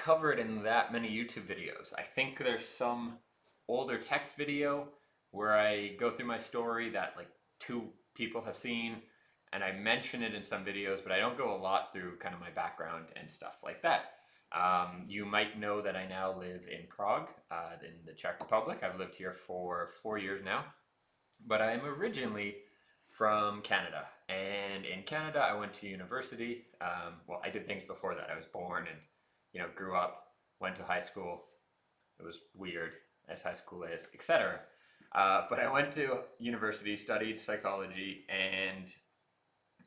covered in that many YouTube videos. I think there's some older text video where I go through my story that like two people have seen, and I mention it in some videos, but I don't go a lot through kind of my background and stuff like that. You might know that I now live in Prague, in the Czech Republic. I've lived here for 4 years now, but I'm originally from Canada. And in Canada, I went to university. Well, I did things before that. I was born and, grew up, went to high school. It was weird, as high school is, etc. But I went to university, studied psychology, and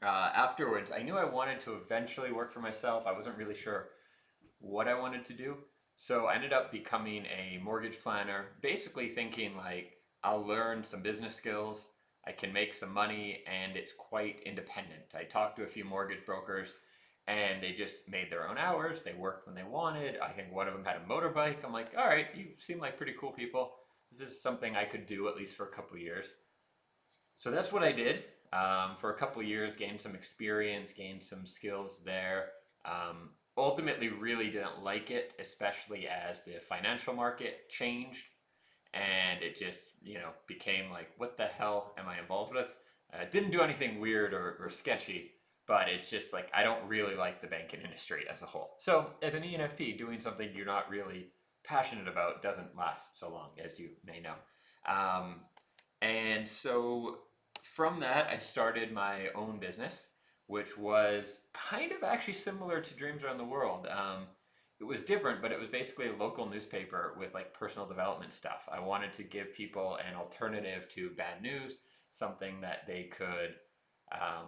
afterwards, I knew I wanted to eventually work for myself. I wasn't really sure what I wanted to do. So I ended up becoming a mortgage planner, basically thinking like I'll learn some business skills, I can make some money, and it's quite independent. I talked to a few mortgage brokers and they just made their own hours. They worked when they wanted. I think one of them had a motorbike. I'm like, all right, you seem like pretty cool people. This is something I could do at least for a couple years. So that's what I did for a couple years, gained some experience, gained some skills there. Ultimately, really didn't like it, especially as the financial market changed and it just, became like, what the hell am I involved with? Didn't do anything weird or sketchy, but it's just like, I don't really like the banking industry as a whole. So, as an ENFP, doing something you're not really passionate about doesn't last so long, as you may know. Um, and so from that, I started my own business, which was kind of actually similar to Dreams Around the World. It was different, but it was basically a local newspaper with like personal development stuff. I wanted to give people an alternative to bad news, something that they could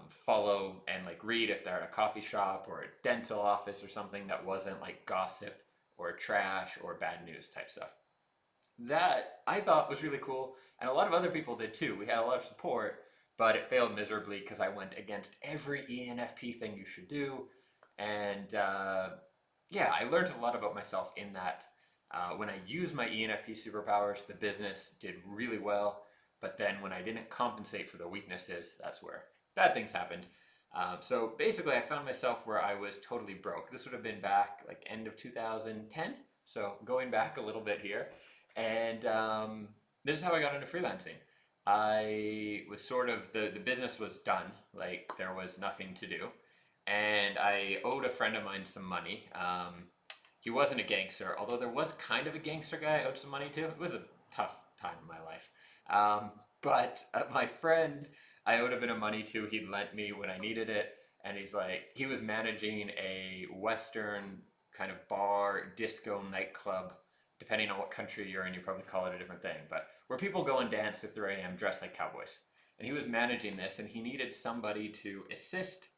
follow and like read if they're at a coffee shop or a dental office or something that wasn't like gossip or trash or bad news type stuff. That I thought was really cool, and a lot of other people did too. We had a lot of support, but it failed miserably because I went against every ENFP thing you should do, and yeah, I learned a lot about myself in that. When I used my ENFP superpowers, the business did really well, but then when I didn't compensate for the weaknesses, that's where bad things happened. So basically, I found myself where I was totally broke. This would have been back like end of 2010, so going back a little bit here. And this is how I got into freelancing. I was sort of, the business was done, like there was nothing to do. And I owed a friend of mine some money. He wasn't a gangster, although there was kind of a gangster guy I owed some money to. It was a tough time in my life. But my friend, I owed a bit of money to. He'd lent me when I needed it. And he's like, he was managing a Western kind of bar, disco, nightclub, depending on what country you're in, you probably call it a different thing, but where people go and dance at 3 a.m. dressed like cowboys. And he was managing this, and he needed somebody to assist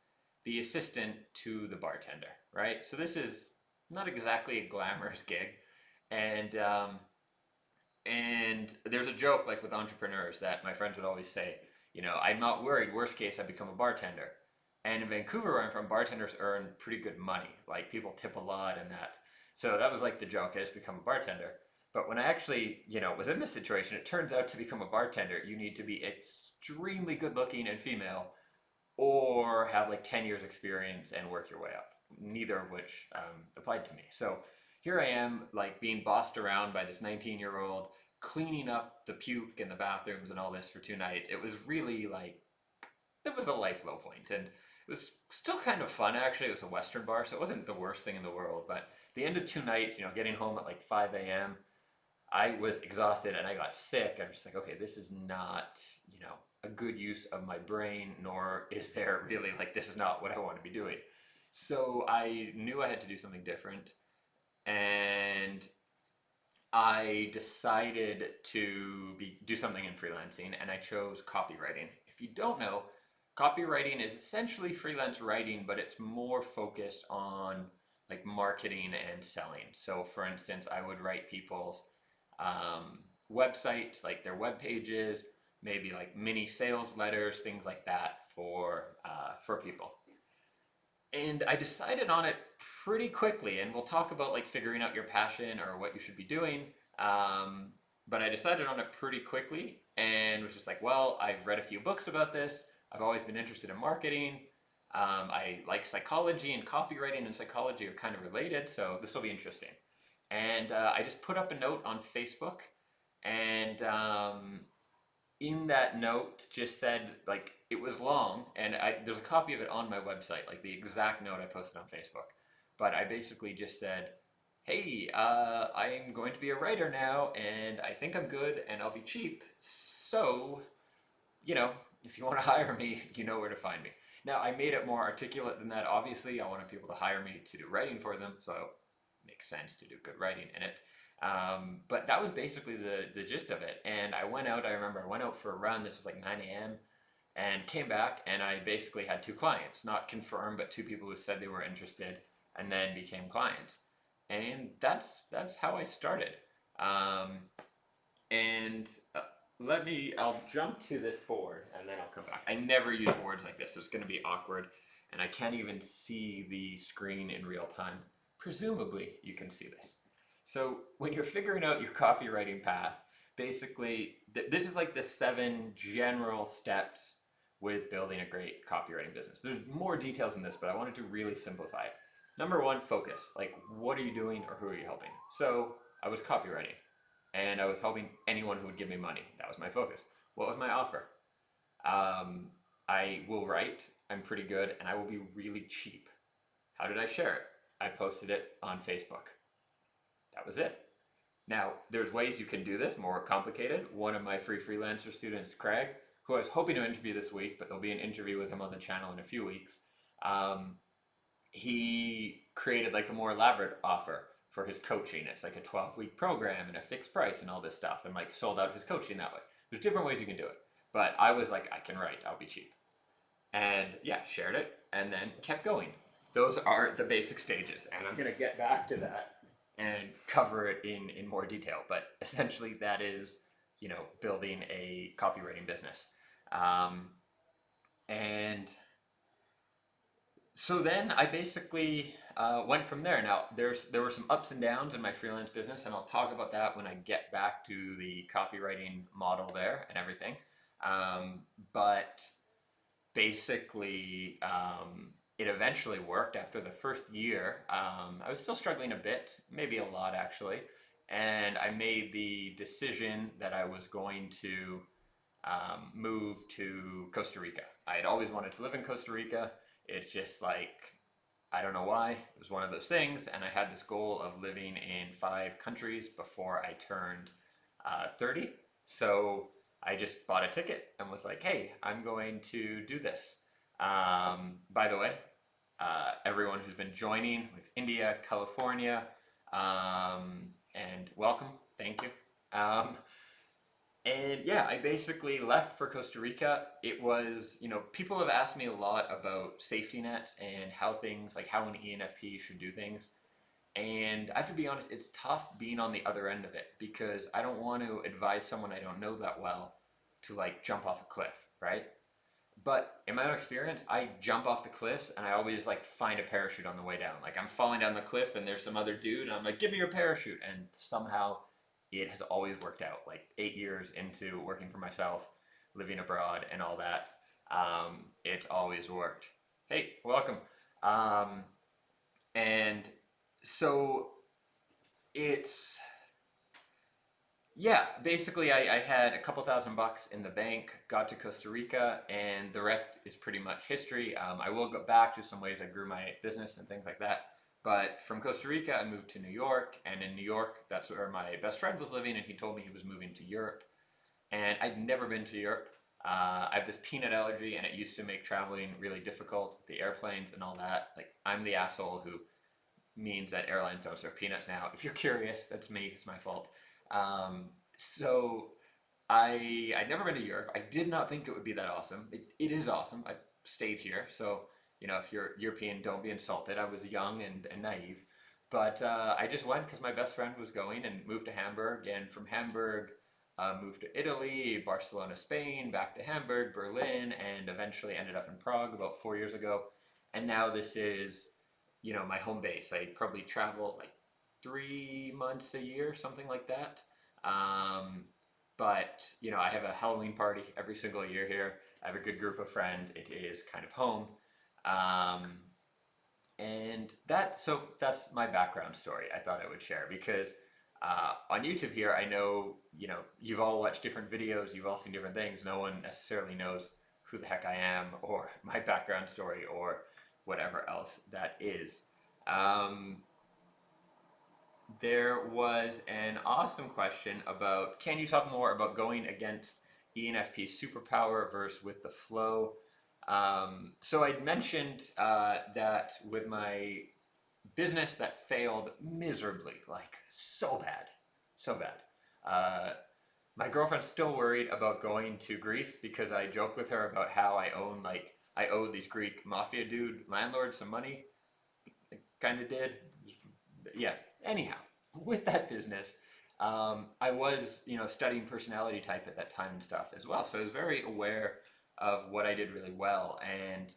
the assistant to the bartender, right? So this is not exactly a glamorous gig, and there's a joke like with entrepreneurs that my friends would always say, I'm not worried. Worst case, I become a bartender. And in Vancouver, where I'm from, bartenders earn pretty good money. Like people tip a lot and that. So that was like the joke. I just become a bartender. But when I actually, was in this situation, it turns out to become a bartender, you need to be extremely good looking and female or have like 10 years experience and work your way up. Neither of which applied to me. So here I am, like being bossed around by this 19-year-old, cleaning up the puke in the bathrooms and all this for 2 nights. It was really like, it was a life low point. And it was still kind of fun actually. It was a Western bar, so it wasn't the worst thing in the world. But the end of 2 nights, getting home at like 5 a.m., I was exhausted and I got sick. I'm just like, okay, this is not, a good use of my brain, nor is there really like, this is not what I want to be doing. So I knew I had to do something different. And I decided to do something in freelancing, and I chose copywriting. If you don't know, copywriting is essentially freelance writing, but it's more focused on like marketing and selling. So, for instance, I would write people's websites, like their web pages, maybe like mini sales letters, things like that for people. And I decided on it pretty quickly, and we'll talk about like figuring out your passion or what you should be doing. Um, but I decided on it pretty quickly and was just like, well, I've read a few books about this. I've always been interested in marketing. I like psychology, and copywriting and psychology are kind of related, so this will be interesting. And I just put up a note on Facebook, and in that note just said, like, it was long, and there's a copy of it on my website, like the exact note I posted on Facebook. But I basically just said, hey, I am going to be a writer now, and I think I'm good, and I'll be cheap. So, you know, if you want to hire me, you know where to find me. Now, I made it more articulate than that. Obviously, I wanted people to hire me to do writing for them, so it makes sense to do good writing in it. But that was basically the gist of it. And I went out, I remember I went out for a run. This was like 9 a.m. and came back, and I basically had two clients, not confirmed, but two people who said they were interested and then became clients. And that's how I started. Um, and I'll jump to this board and then I'll come back. I never use boards like this. It's going to be awkward, and I can't even see the screen in real time. Presumably, you can see this. So when you're figuring out your copywriting path, basically, this is like the 7 general steps with building a great copywriting business. There's more details in this, but I wanted to really simplify it. Number one, focus. Like, what are you doing or who are you helping? So I was copywriting, and I was helping anyone who would give me money. That was my focus. What was my offer? Um, I will write, I'm pretty good, and I will be really cheap. How did I share it? I posted it on Facebook. That was it. Now, there's ways you can do this, more complicated. One of my free freelancer students, Craig, who I was hoping to interview this week, but there'll be an interview with him on the channel in a few weeks. Um, he created like a more elaborate offer for his coaching. It's like a 12-week program and a fixed price and all this stuff, and like sold out his coaching that way. There's different ways you can do it. But I was like, I can write, I'll be cheap. And yeah, shared it and then kept going. Those are the basic stages, and I'm going to get back to that and cover it in more detail. But essentially, that is, building a copywriting business. And so then I basically went from there. Now, there were some ups and downs in my freelance business, and I'll talk about that when I get back to the copywriting model there and everything. But basically, it eventually worked after the first year. I was still struggling a bit, maybe a lot actually, and I made the decision that I was going to move to Costa Rica. I had always wanted to live in Costa Rica. It's just like, I don't know why, it was one of those things, and I had this goal of living in 5 countries before I turned 30. So I just bought a ticket and was like, hey, I'm going to do this. By the way, everyone who's been joining with India, California, and welcome, thank you. And yeah, I basically left for Costa Rica. It was, people have asked me a lot about safety nets and how things, like how an ENFP should do things. And I have to be honest, it's tough being on the other end of it, because I don't want to advise someone I don't know that well to like jump off a cliff, right? But in my own experience, I jump off the cliffs and I always like find a parachute on the way down. Like I'm falling down the cliff and there's some other dude and I'm like, give me your parachute. And somehow it has always worked out. Like 8 years into working for myself, living abroad and all that, it's always worked. Hey, welcome. And so it's, yeah, basically I had a couple $1,000 in the bank, got to Costa Rica, and the rest is pretty much history. I will go back to some ways I grew my business and things like that. But from Costa Rica, I moved to New York, and in New York, that's where my best friend was living, and he told me he was moving to Europe. And I'd never been to Europe. I have this peanut allergy, and it used to make traveling really difficult, the airplanes and all that. Like, I'm the asshole who means that airlines don't serve peanuts now. If you're curious, that's me, it's my fault. So I'd never been to Europe. I did not think it would be that awesome. It is awesome. I stayed here, so if you're European, don't be insulted. I was young and naive, but I just went because my best friend was going, and moved to Hamburg, and from Hamburg moved to Italy, Barcelona, Spain, back to Hamburg, Berlin, and eventually ended up in Prague about 4 years ago. And now this is my home base. I probably travel like 3 months a year, something like that. But I have a Halloween party every single year here. I have a good group of friends. It is kind of home. Um, and that's my background story. I thought I would share because on YouTube here, I know you've all watched different videos, you've all seen different things. No one necessarily knows who the heck I am or my background story or whatever else that is. Um, there was an awesome question about, can you talk more about going against ENFP superpower versus with the flow? So I'd mentioned that with my business that failed miserably, like so bad. Uh, my girlfriend's still worried about going to Greece because I joke with her about how I owe these Greek mafia dude landlords some money. I kind of did. Yeah. Anyhow, with that business, I was studying personality type at that time and stuff as well, so I was very aware of what I did really well. And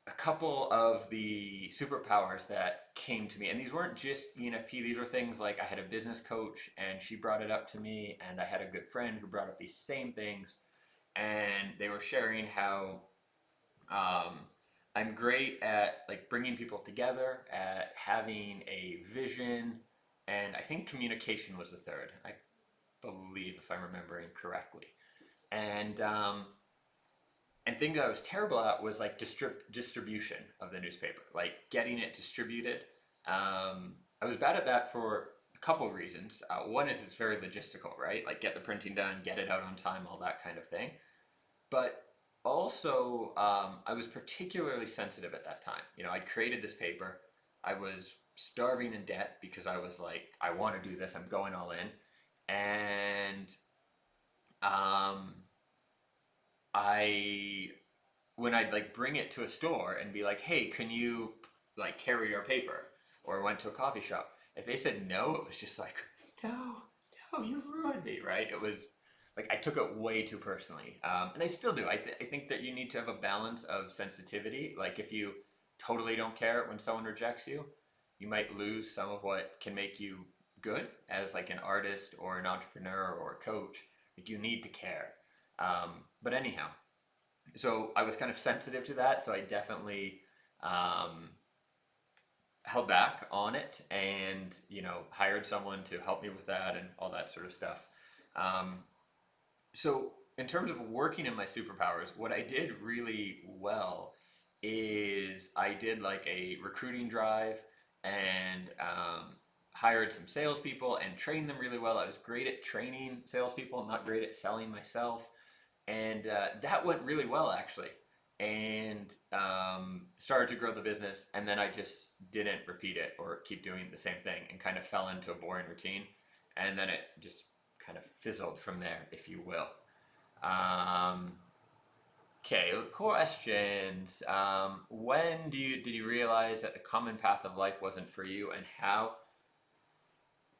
a couple of the superpowers that came to me, and these weren't just ENFP, these were things like I had a business coach and she brought it up to me, and I had a good friend who brought up these same things, and they were sharing how um, I'm great at like bringing people together, at having a vision, and I think communication was the third. I believe, if I'm remembering correctly. And things I was terrible at was like distribution of the newspaper, like getting it distributed. I was bad at that for a couple of reasons. One is it's very logistical, right? Like get the printing done, get it out on time, all that kind of thing. But also, I was particularly sensitive at that time. I'd created this paper. I was starving in debt because I was like, I want to do this. I'm going all in. And um, I when I'd like bring it to a store and be like, "Hey, can you like carry our paper?" Or I went to a coffee shop. If they said no, it was just like, "No, no, you've ruined me," right? It was like I took it way too personally, and I still do. I think that you need to have a balance of sensitivity. Like if you totally don't care when someone rejects you, you might lose some of what can make you good as like an artist or an entrepreneur or a coach. Like you need to care. But anyhow, so I was kind of sensitive to that, so I definitely um, held back on it, and hired someone to help me with that and all that sort of stuff. Um, so in terms of working in my superpowers, what I did really well is I did like a recruiting drive and hired some salespeople and trained them really well. I was great at training salespeople, not great at selling myself, and that went really well actually, and started to grow the business. And then I just didn't repeat it or keep doing the same thing, and kind of fell into a boring routine, and then it just kind of fizzled from there, if you will. um, okay, questions. When did you realize that the common path of life wasn't for you, and how?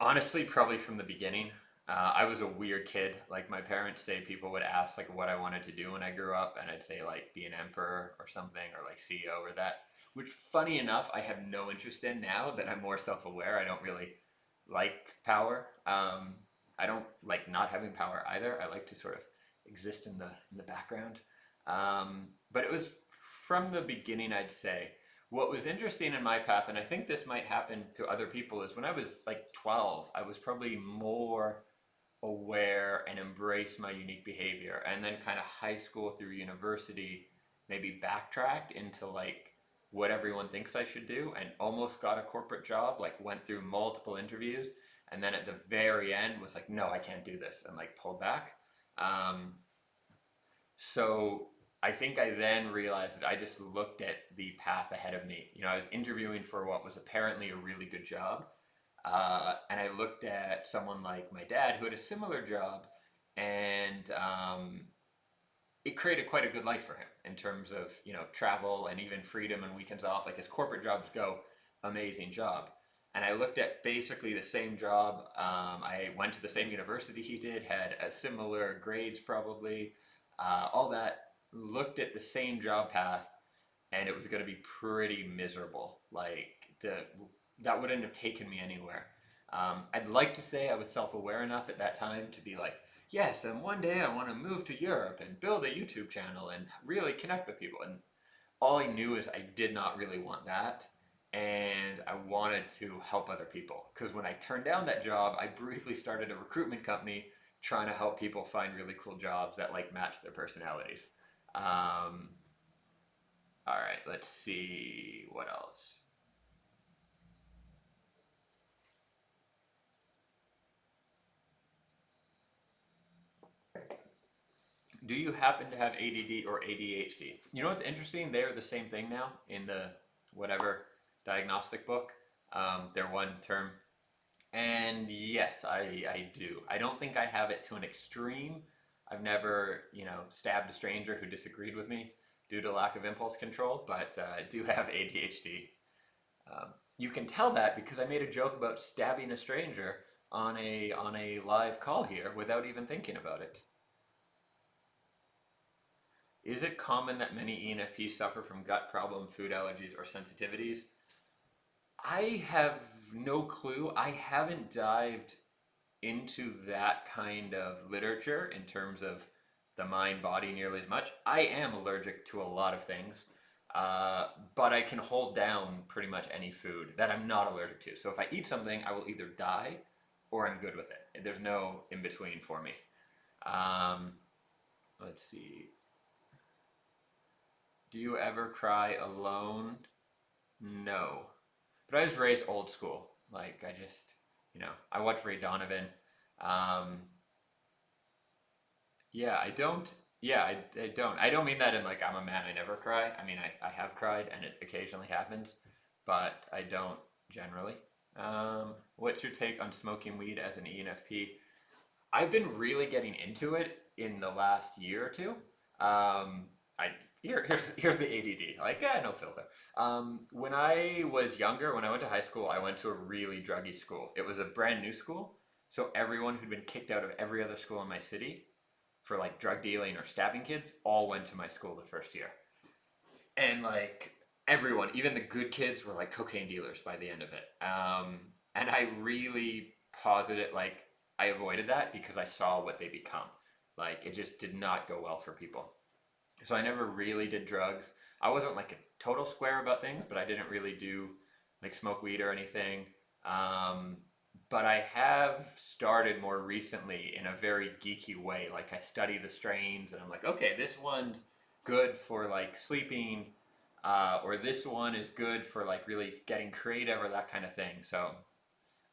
Honestly, probably from the beginning. I was a weird kid. Like my parents say, people would ask like what I wanted to do when I grew up, and I'd say like be an emperor or something, or like CEO or that. Which, funny enough, I have no interest in now that I'm more self-aware. I don't really like power. I don't like not having power either. I like to sort of exist in the background. But it was from the beginning, I'd say. What was interesting in my path, and I think this might happen to other people, is when I was like 12, I was probably more aware and embraced my unique behavior. And then kind of high school through university, maybe backtracked into like what everyone thinks I should do, and almost got a corporate job, like went through multiple interviews. And then at the very end was like, no, I can't do this, and like pulled back. Um, so I think I then realized that I just looked at the path ahead of me. I was interviewing for what was apparently a really good job. And I looked at someone like my dad who had a similar job, and it created quite a good life for him in terms of, travel and even freedom and weekends off. Like his corporate jobs go, amazing job. And I looked at basically the same job. I went to the same university he did, had a similar grades probably, all that. Looked at the same job path, and it was going to be pretty miserable. Like that wouldn't have taken me anywhere. I'd like to say I was self-aware enough at that time to be like, yes, and one day I want to move to Europe and build a YouTube channel and really connect with people. And all I knew is I did not really want that. And I wanted to help other people. Because when I turned down that job, I briefly started a recruitment company trying to help people find really cool jobs that like match their personalities. Um, all right, let's see what else. Do you happen to have ADD or ADHD? You know what's interesting? They are the same thing now in the whatever diagnostic book. They're one term. And yes, I do. I don't think I have it to an extreme. I've never, stabbed a stranger who disagreed with me due to lack of impulse control, but I do have ADHD. You can tell that because I made a joke about stabbing a stranger on a live call here without even thinking about it. Is it common that many ENFPs suffer from gut problem, food allergies, or sensitivities? I have no clue. I haven't dived into that kind of literature in terms of the mind body nearly as much. I am allergic to a lot of things, but I can hold down pretty much any food that I'm not allergic to. So if I eat something, I will either die or I'm good with it. There's no in between for me. Um, let's see. Do you ever cry alone? No. But I was raised old school. Like, I just, I watch Ray Donovan. Um, yeah, I don't. Yeah, I don't. I don't mean that in like I'm a man, I never cry. I mean, I have cried and it occasionally happens, but I don't generally. What's your take on smoking weed as an ENFP? I've been really getting into it in the last year or two. I here's the ADD. Like, no filter. When I was younger, when I went to high school, I went to a really druggy school. It was a brand new school, so everyone who'd been kicked out of every other school in my city for like drug dealing or stabbing kids all went to my school the first year. And like everyone, even the good kids, were like cocaine dealers by the end of it. And I really posited like I avoided that because I saw what they become. Like it just did not go well for people. So I never really did drugs. I wasn't like a total square about things, but I didn't really do like smoke weed or anything. Um, but I have started more recently in a very geeky way. Like I study the strains and I'm like, okay, this one's good for like sleeping, or this one is good for like really getting creative or that kind of thing. So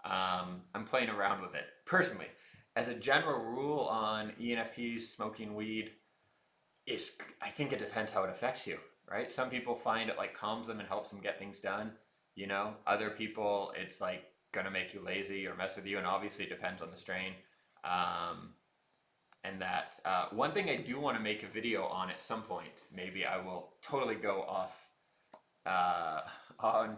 I'm playing around with it personally. As a general rule on ENFPs smoking weed, is I think it depends how it affects you, right? Some people find it like calms them and helps them get things done. Other people it's like gonna make you lazy or mess with you, and obviously it depends on the strain. Um, and that one thing I do want to make a video on at some point. Maybe I will totally go off uh, on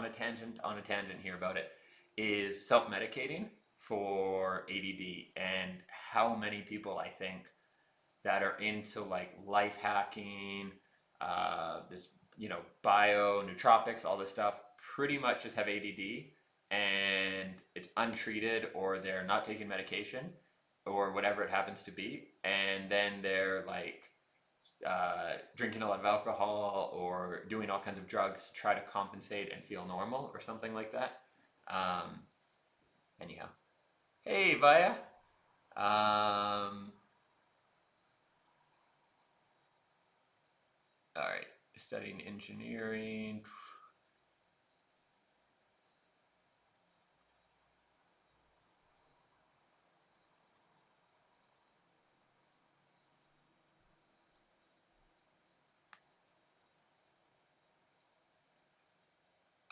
a tangent here about it. Is self medicating for ADD and how many people I think that are into like life hacking, this bio nootropics, all this stuff, pretty much just have ADD and it's untreated or they're not taking medication or whatever it happens to be, and then they're like drinking a lot of alcohol or doing all kinds of drugs to try to compensate and feel normal or something like that. Um, anyhow, hey Vaya. Um, all right, studying engineering.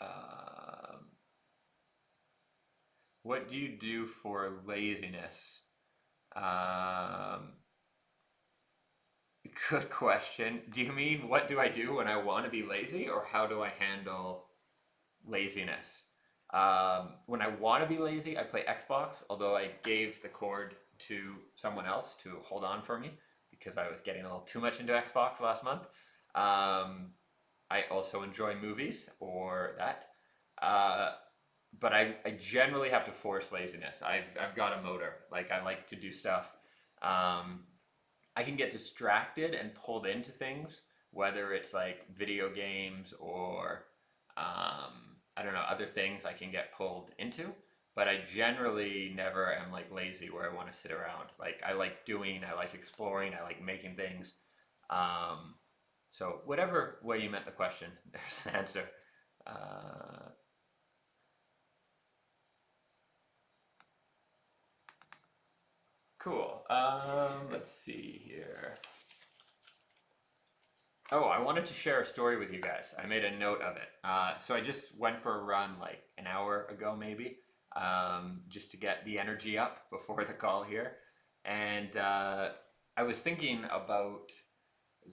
Um, what do you do for laziness? Um, Good question. Do you mean what do I do when I want to be lazy, or how do I handle laziness? When I want to be lazy, I play Xbox, although I gave the cord to someone else to hold on for me because I was getting a little too much into Xbox last month. Um, I also enjoy movies or that. Uh, but I generally have to force laziness. I've got a motor. Like I like to do stuff. Um, I can get distracted and pulled into things whether it's like video games or I don't know, other things I can get pulled into. But I generally never am like lazy where I want to sit around. Like I like doing, I like exploring, I like making things. Um, so whatever way you meant the question, there's an answer. Uh, cool. Let's see here. Oh, I wanted to share a story with you guys. I made a note of it. So I just went for a run like an hour ago, maybe, just to get the energy up before the call here. And I was thinking about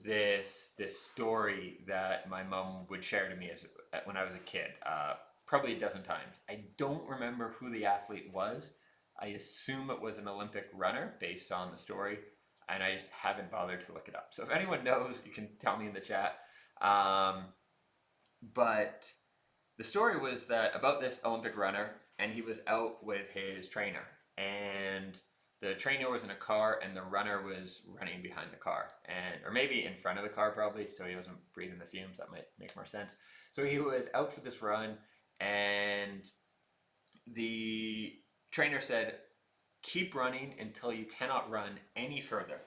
this story that my mom would share to me as when I was a kid, probably a dozen times. I don't remember who the athlete was. I assume it was an Olympic runner based on the story, and I just haven't bothered to look it up. So if anyone knows, you can tell me in the chat. Um, but the story was that about this Olympic runner, and he was out with his trainer, and the trainer was in a car, and the runner was running behind the car, and or maybe in front of the car probably, so he wasn't breathing the fumes. That might make more sense. So he was out for this run, and the trainer said, "Keep running until you cannot run any further.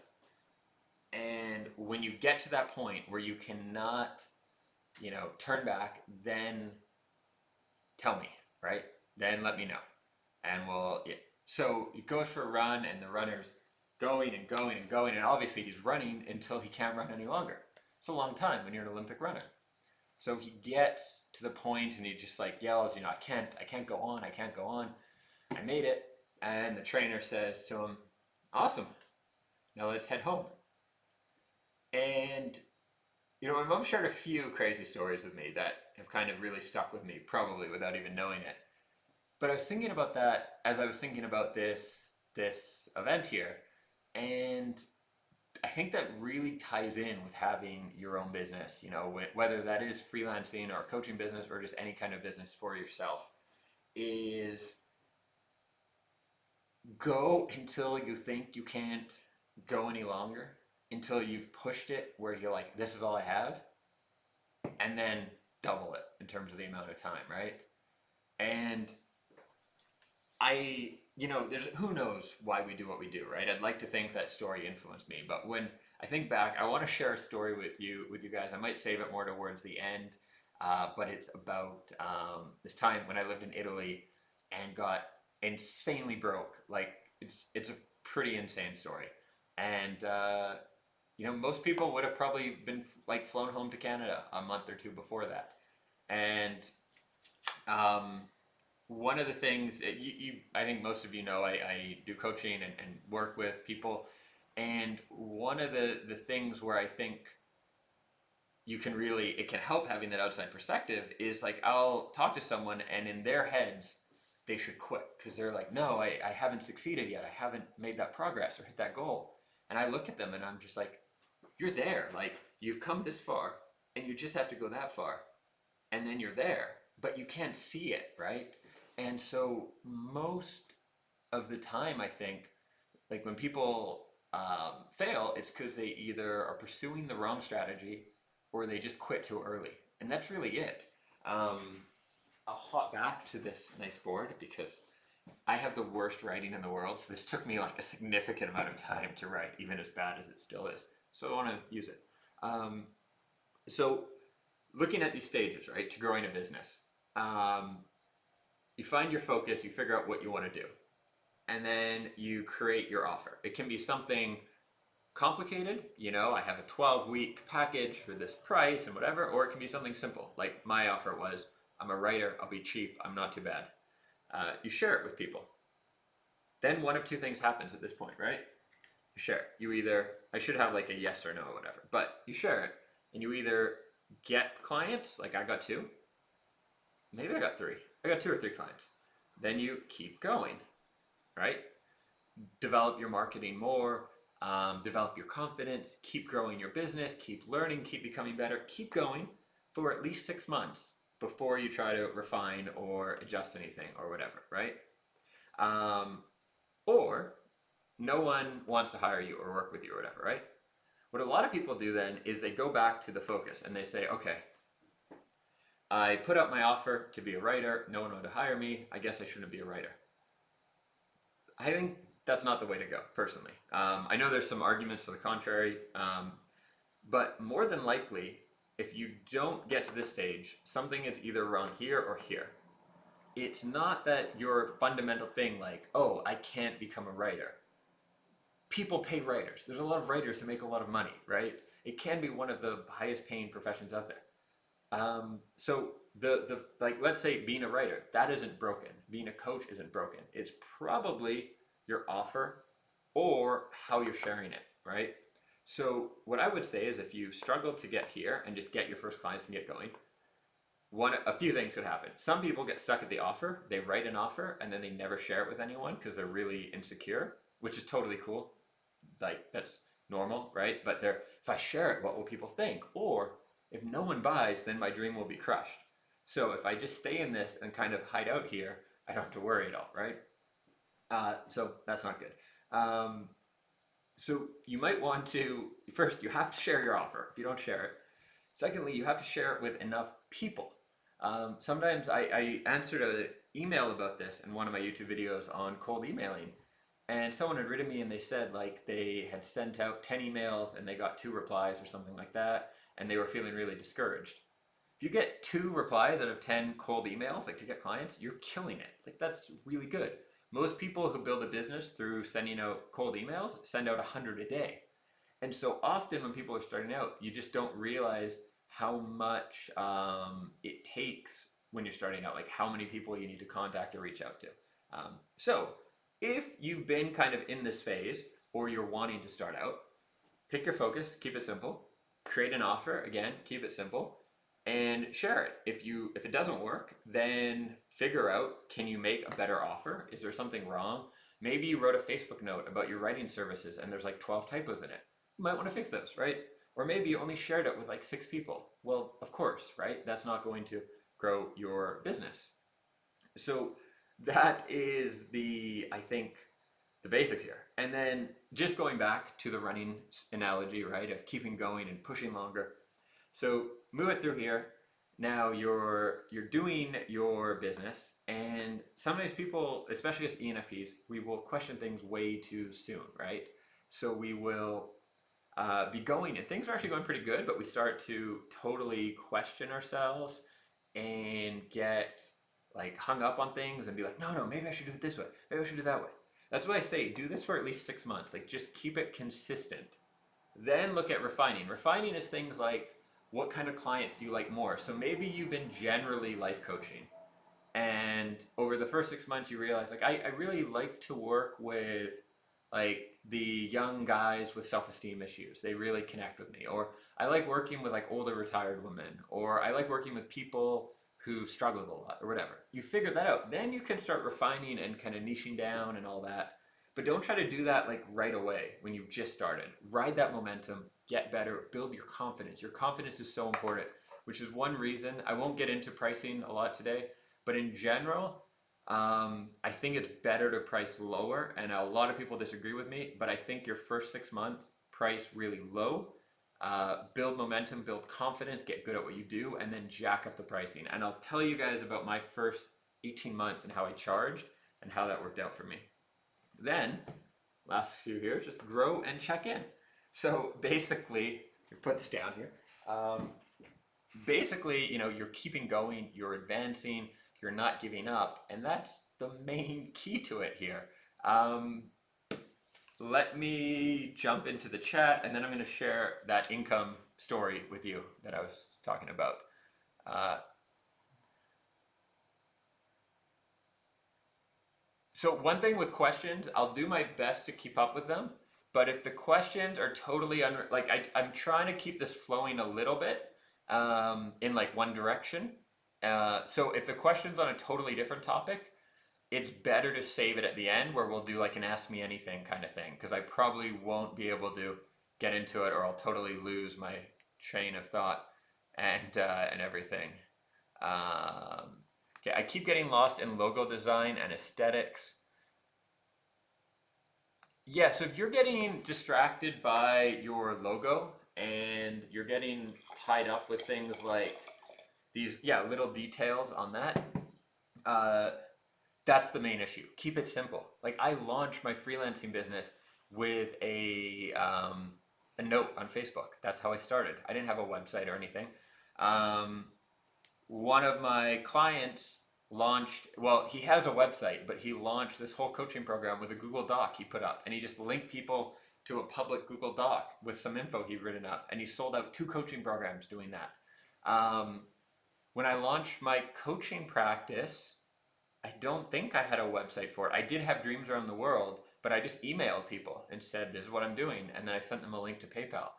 And when you get to that point where you cannot, turn back, then tell me, right? Then let me know, and we'll." Yeah. So he goes for a run, and the runner's going and going and going, and obviously he's running until he can't run any longer. It's a long time when you're an Olympic runner. So he gets to the point, and he just like yells, I can't go on, I can't go on. I made it, and the trainer says to him, "Awesome, now let's head home." And my mom shared a few crazy stories with me that have kind of really stuck with me, probably without even knowing it. But I was thinking about that as I was thinking about this event here, and I think that really ties in with having your own business. Whether that is freelancing or a coaching business or just any kind of business for yourself, is go until you think you can't go any longer, until you've pushed it where you're like, this is all I have, and then double it in terms of the amount of time, right? And there's who knows why we do what we do, right? I'd like to think that story influenced me, but when I think back, I want to share a story with you guys. I might save it more towards the end, but it's about this time when I lived in Italy and got insanely broke. Like it's a pretty insane story, and most people would have probably been like flown home to Canada a month or two before that, and um, one of the things I think most of you know, I do coaching and work with people, and one of the things where I think it can help having that outside perspective is like I'll talk to someone, and in their heads they should quit because they're like, no, I haven't succeeded yet, I haven't made that progress or hit that goal. And I look at them and I'm just like, you're there, like you've come this far and you just have to go that far, and then you're there, but you can't see it, right? And so most of the time, I think, like when people fail, it's because they either are pursuing the wrong strategy or they just quit too early. And that's really it. I'll hop back to this nice board because I have the worst writing in the world. So this took me like a significant amount of time to write, even as bad as it still is. So I want to use it. So looking at these stages, right, to growing a business, you find your focus, you figure out what you want to do, and then you create your offer. It can be something complicated, I have a 12-week package for this price and whatever, or it can be something simple. Like my offer was, I'm a writer, I'll be cheap, I'm not too bad. You share it with people. Then one of two things happens at this point, right? You share it. I should have like a yes or no or whatever, but you share it, and you either get clients, like I got two, maybe I got three. I got two or three clients. Then you keep going, right? Develop your marketing more, develop your confidence, keep growing your business, keep learning, keep becoming better, keep going for at least 6 months before you try to refine or adjust anything or whatever, right? Or no one wants to hire you or work with you or whatever, right? What a lot of people do then is they go back to the focus and they say, okay, I put up my offer to be a writer. No one wanted to hire me. I guess I shouldn't be a writer. I think that's not the way to go, personally. I know there's some arguments to the contrary, but more than likely, if you don't get to this stage, something is either around here or here. It's not that your fundamental thing, like, oh, I can't become a writer. People pay writers. There's a lot of writers who make a lot of money, right? It can be one of the highest paying professions out there. So the like, let's say being a writer, that isn't broken. Being a coach isn't broken. It's probably your offer or how you're sharing it, right? So what I would say is, if you struggle to get here and just get your first clients and get going, a few things could happen. Some people get stuck at the offer. They write an offer and then they never share it with anyone because they're really insecure, which is totally cool. Like, that's normal, right? But if I share it, what will people think? Or if no one buys, then my dream will be crushed. So if I just stay in this and kind of hide out here, I don't have to worry at all, right? So that's not good. So you might want to, first, you have to share your offer if you don't share it. Secondly, you have to share it with enough people. Sometimes I answered an email about this in one of my YouTube videos on cold emailing, and someone had written me and they said, like, they had sent out 10 emails and they got 2 replies or something like that, and they were feeling really discouraged. If you get 2 replies out of 10 cold emails, like, to get clients, you're killing it. Like, that's really good. Most people who build a business through sending out cold emails send out 100 a day. And so often when people are starting out, you just don't realize how much it takes when you're starting out, like how many people you need to contact or reach out to. So if you've been kind of in this phase, or you're wanting to start out, pick your focus, keep it simple, create an offer, again, keep it simple, and share it. If it doesn't work, then figure out, can you make a better offer? Is there something wrong? Maybe you wrote a Facebook note about your writing services and there's like 12 typos in it. You might want to fix those, right? Or maybe you only shared it with like 6 people. Well, of course, right? That's not going to grow your business. So that is I think, the basics here. And then just going back to the running analogy, right, of keeping going and pushing longer. So move it through here. Now you're doing your business, and sometimes people, especially as ENFPs, we will question things way too soon, right? So we will be going, and things are actually going pretty good, but we start to totally question ourselves and get like hung up on things and be like, no, maybe I should do it this way. Maybe I should do it that way. That's why I say do this for at least 6 months. Like, just keep it consistent. Then look at refining. Refining is things like, what kind of clients do you like more? So maybe you've been generally life coaching, and over the first 6 months you realize, like, I really like to work with like the young guys with self-esteem issues. They really connect with me. Or I like working with like older retired women, or I like working with people who struggle a lot, or whatever. You figure that out, then you can start refining and kind of niching down and all that. But don't try to do that like right away when you've just started. Ride that momentum, get better, build your confidence. Your confidence is so important, which is one reason I won't get into pricing a lot today, but in general, I think it's better to price lower, and a lot of people disagree with me, but I think your first 6 months, price really low, build momentum, build confidence, get good at what you do, and then jack up the pricing. And I'll tell you guys about my first 18 months and how I charged and how that worked out for me. Then, last few here, just grow and check in. So basically, put this down here. Basically, you're keeping going, you're advancing, you're not giving up, and that's the main key to it here. Let me jump into the chat, and then I'm going to share that income story with you that I was talking about. So one thing with questions, I'll do my best to keep up with them, but if the questions are totally I'm trying to keep this flowing a little bit in like one direction. So if the question's on a totally different topic, it's better to save it at the end, where we'll do like an ask me anything kind of thing, because I probably won't be able to get into it, or I'll totally lose my train of thought and everything. Okay, I keep getting lost in logo design and aesthetics. Yeah, so if you're getting distracted by your logo and you're getting tied up with things like these, yeah, little details on that, uh, that's the main issue. Keep it simple. Like I launched my freelancing business with a note on Facebook. That's how I started. I didn't have a website or anything. Um, One of my clients launched, well, he has a website, but he launched this whole coaching program with a Google Doc he put up. And he just linked people to a public Google Doc with some info he'd written up. And he sold out 2 coaching programs doing that. Um, when I launched my coaching practice, I don't think I had a website for it. I did have Dreams Around the World, but I just emailed people and said, this is what I'm doing. And then I sent them a link to PayPal.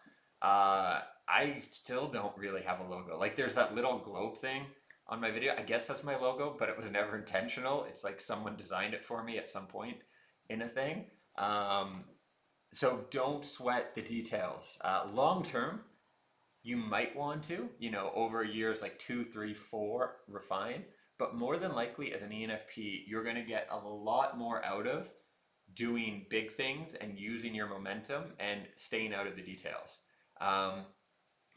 I still don't really have a logo. Like there's that little globe thing on my video. I guess that's my logo, but it was never intentional. It's like someone designed it for me at some point in a thing. Um, so don't sweat the details. Long term, you might want to, over years like 2, 3, 4, refine. But more than likely, as an ENFP, you're going to get a lot more out of doing big things and using your momentum and staying out of the details. Um,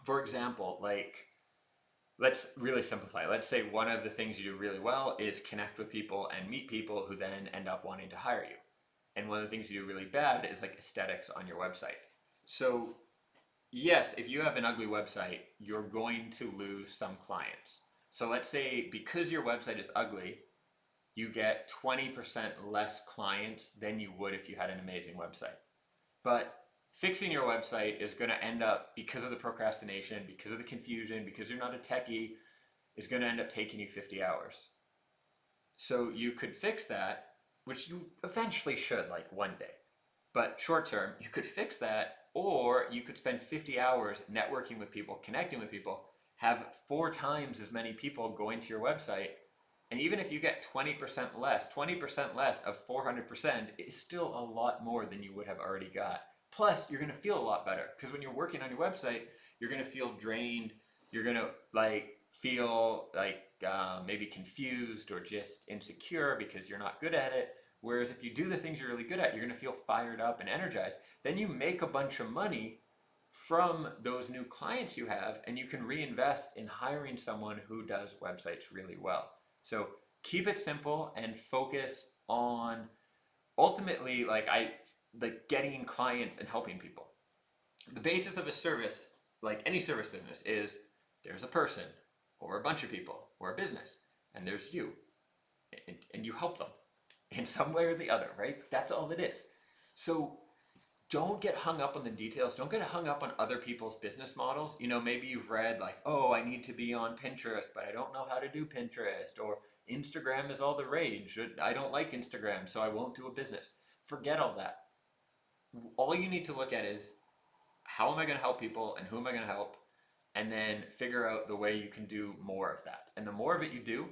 for example, like let's really simplify. Let's say one of the things you do really well is connect with people and meet people who then end up wanting to hire you. And one of the things you do really bad is like aesthetics on your website. So yes, if you have an ugly website, you're going to lose some clients. So let's say because your website is ugly, you get 20% less clients than you would if you had an amazing website. But fixing your website is going to end up, because of the procrastination, because of the confusion, because you're not a techie, is going to end up taking you 50 hours. So you could fix that, which you eventually should, like one day. But short term, you could fix that, or you could spend 50 hours networking with people, connecting with people, have 4 times as many people going to your website. And even if you get 20% less of 400% is still a lot more than you would have already got. Plus, you're going to feel a lot better because when you're working on your website, you're going to feel drained. You're going to feel maybe confused or just insecure because you're not good at it. Whereas if you do the things you're really good at, you're going to feel fired up and energized. Then you make a bunch of money from those new clients you have, and you can reinvest in hiring someone who does websites really well. So keep it simple and focus on ultimately getting clients and helping people. The basis of a service, like any service business, is there's a person or a bunch of people or a business, and there's you, and you help them in some way or the other, right? That's all it is. So don't get hung up on the details. Don't get hung up on other people's business models. Maybe you've read like, oh, I need to be on Pinterest, but I don't know how to do Pinterest, or Instagram is all the rage. I don't like Instagram, so I won't do a business. Forget all that. All you need to look at is how am I going to help people and who am I going to help? And then figure out the way you can do more of that. And the more of it you do,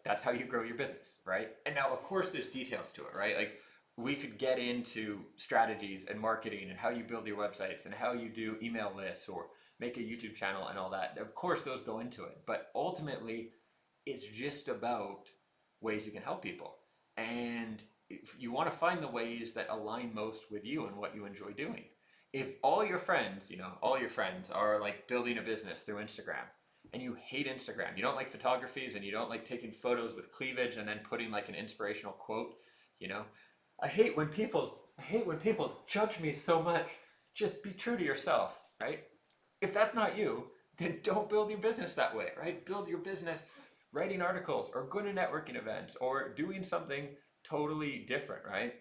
that's how you grow your business, right? And now, of course, there's details to it, right? Like we could get into strategies and marketing and how you build your websites and how you do email lists or make a YouTube channel and all that. Of course, those go into it. But ultimately, it's just about ways you can help people. And if you want to find the ways that align most with you and what you enjoy doing. If all your friends, are like building a business through Instagram, and you hate Instagram, you don't like photographies and you don't like taking photos with cleavage and then putting like an inspirational quote, I hate when people judge me so much. Just be true to yourself, right? If that's not you, then don't build your business that way, right? Build your business writing articles or going to networking events or doing something totally different, right?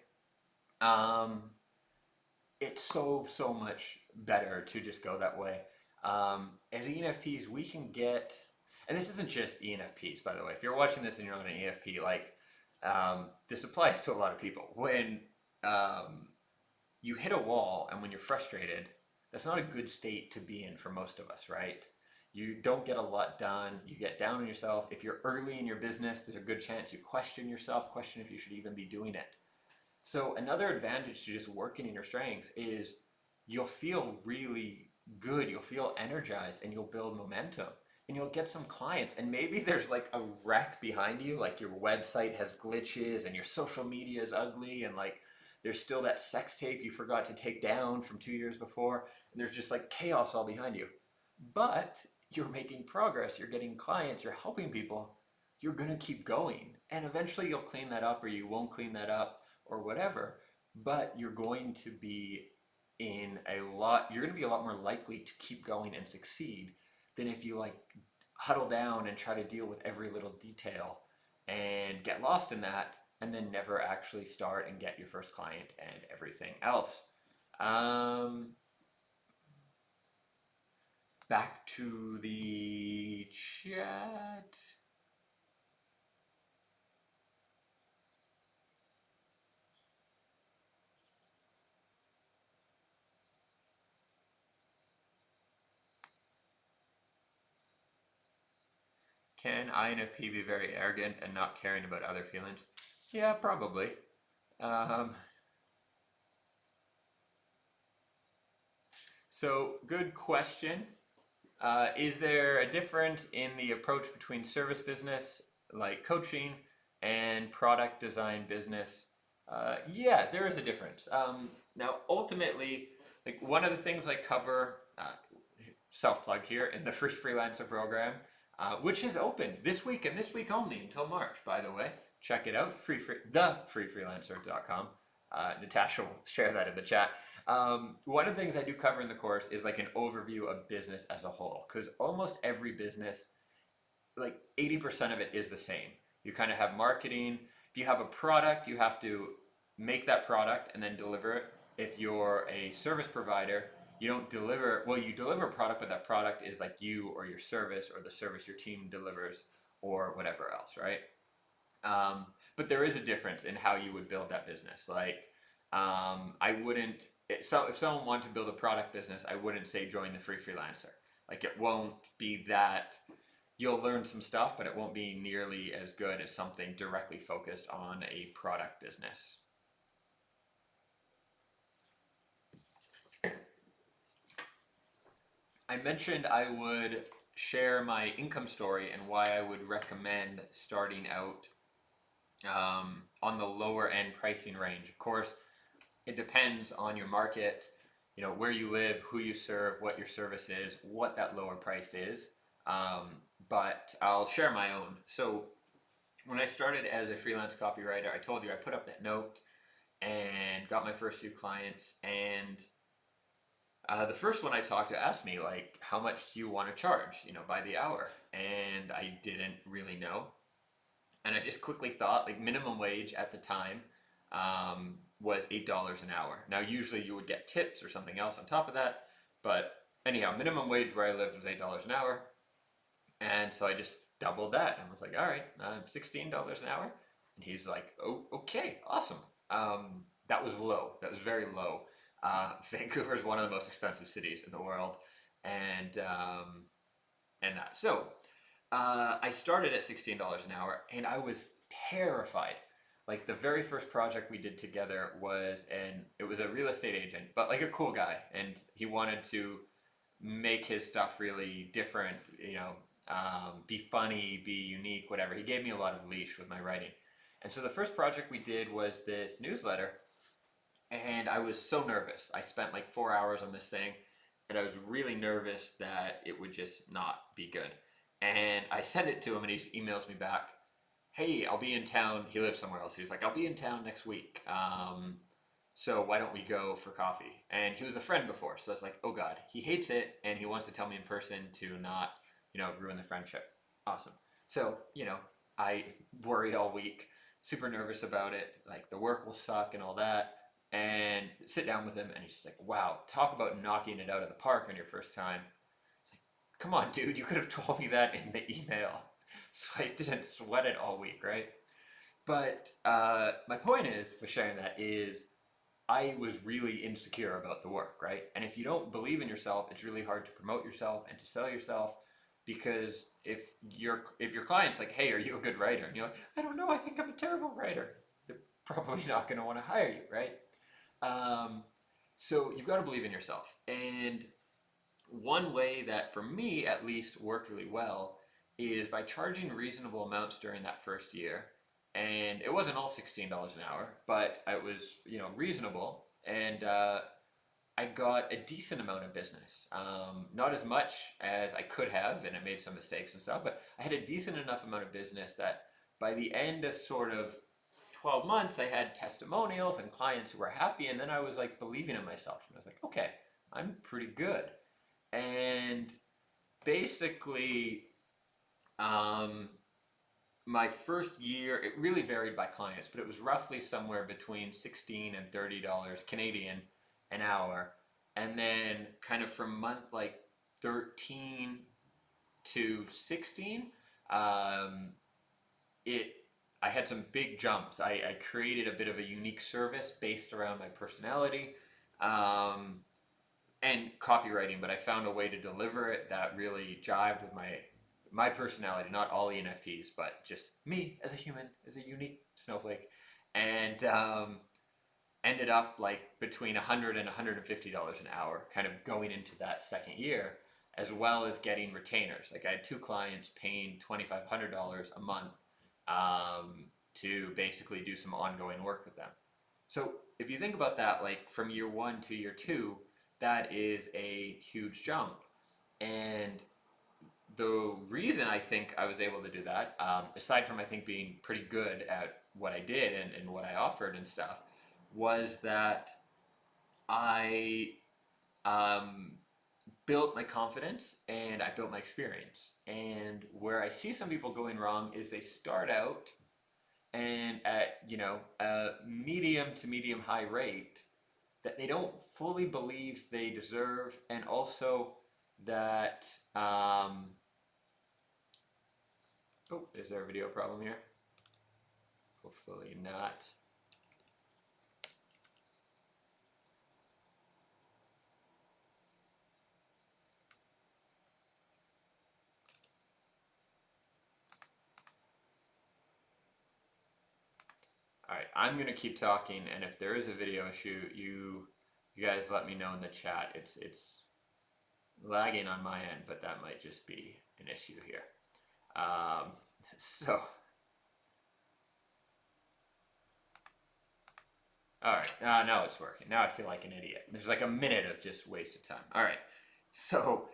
Um, it's so much better to just go that way. As ENFPs, we can get, and this isn't just ENFPs, by the way. If you're watching this and you're not an ENFP, this applies to a lot of people. When you hit a wall and when you're frustrated, that's not a good state to be in for most of us, right? You don't get a lot done. You get down on yourself. If you're early in your business, there's a good chance you question yourself, question if you should even be doing it. So another advantage to just working in your strengths is you'll feel really good. You'll feel energized and you'll build momentum and you'll get some clients. And maybe there's like a wreck behind you, like your website has glitches and your social media is ugly and like There's still that sex tape you forgot to take down from 2 years before, and there's just like chaos all behind you. But you're making progress, you're getting clients, you're helping people, you're gonna keep going. And eventually you'll clean that up or you won't clean that up or whatever, but you're going to be you're gonna be a lot more likely to keep going and succeed than if you like huddle down and try to deal with every little detail and get lost in that and then never actually start and get your first client and everything else. Back to the chat. Can INFP be very arrogant and not caring about other feelings? Yeah, probably. Um, so, good question. Is there a difference in the approach between service business, like coaching, and product design business? Yeah, there is a difference. Now, ultimately, like one of the things I cover, self plug here, in the free freelancer program, which is open this week and this week only until March, by the way. Check it out, thefreefreelancer.com. Natasha will share that in the chat. One of the things I do cover in the course is like an overview of business as a whole, because almost every business, like 80% of it is the same. You kind of have marketing. If you have a product, you have to make that product and then deliver it. If you're a service provider, you don't deliver, well, you deliver a product, but that product is like you or your service or the service your team delivers or whatever else, right? But there is a difference in how you would build that business. Like, I wouldn't, so if someone wanted to build a product business, I wouldn't say join the free freelancer. Like, it won't be that, you'll learn some stuff, but it won't be nearly as good as something directly focused on a product business. I mentioned I would share my income story and why I would recommend starting out on the lower end pricing range. Of course, it depends on your market, you know, where you live, who you serve, what your service is, what that lower price is. But I'll share my own. So when I started as a freelance copywriter, I told you I put up that note and got my first few clients. And the first one I talked to asked me, like, how much do you want to charge, you know, by the hour? And I didn't really know. And I just quickly thought, like, minimum wage at the time was $8 an hour. Now, usually you would get tips or something else on top of that. But anyhow, minimum wage where I lived was $8 an hour. And so I just doubled that and was like, all right, $16 an hour. And he's like, oh, okay, awesome. That was low. That was very low. Vancouver is one of the most expensive cities in the world. And that. So I started at $16 an hour and I was terrified. Like the very first project we did together it was a real estate agent, but like a cool guy. And he wanted to make his stuff really different, you know, be funny, be unique, whatever. He gave me a lot of leash with my writing. And so the first project we did was this newsletter, and I was so nervous. I spent like 4 hours on this thing, and I was really nervous that it would just not be good. And I sent it to him, and he just emails me back, hey, I'll be in town. He lives somewhere else. He's like, I'll be in town next week. So why don't we go for coffee? And he was a friend before, so I was like, oh God, he hates it, and he wants to tell me in person to not, you know, ruin the friendship. Awesome. So, you know, I worried all week, super nervous about it, like the work will suck and all that, and sit down with him, and he's just like, wow, talk about knocking it out of the park on your first time. It's like, come on, dude, you could have told me that in the email. So I didn't sweat it all week, right? But my point is, with sharing that is, I was really insecure about the work, right? And if you don't believe in yourself, it's really hard to promote yourself and to sell yourself, because if your client's like, hey, are you a good writer? And you're like, I don't know, I think I'm a terrible writer. They're probably not going to want to hire you, right? So you've got to believe in yourself. And one way that, for me at least, worked really well is by charging reasonable amounts during that first year and it wasn't all $16 an hour, but it was, reasonable. And I got a decent amount of business. Not as much as I could have, and I made some mistakes and stuff, but I had a decent enough amount of business that by the end of sort of 12 months, I had testimonials and clients who were happy, and then I was like believing in myself. And I was like, okay, I'm pretty good. And basically, um, my first year, it really varied by clients, but it was roughly somewhere between 16 and $30 Canadian an hour. And then kind of from month like 13 to 16, um, it I had some big jumps. I created a bit of a unique service based around my personality um, and copywriting, but I found a way to deliver it that really jived with my personality. Not all ENFPs, but just me as a human, as a unique snowflake, and ended up like between $100 and $150 an hour, kind of going into that second year, as well as getting retainers. Like I had two clients paying $2,500 a month to basically do some ongoing work with them. So if you think about that, like from year one to year two, that is a huge jump. And the reason I think I was able to do that, aside from I think being pretty good at what I did and what I offered and stuff, was that I um, built my confidence and I built my experience. And where I see some people going wrong is they start out and at a medium to medium high rate that they don't fully believe they deserve, and also that oh, is there a video problem here? Hopefully not. All right, I'm gonna keep talking, and if there is a video issue, you guys let me know in the chat. It's lagging on my end, but that might just be an issue here. So, all right, now it's working. Now I feel like an idiot. There's like a minute of just wasted time. All right, so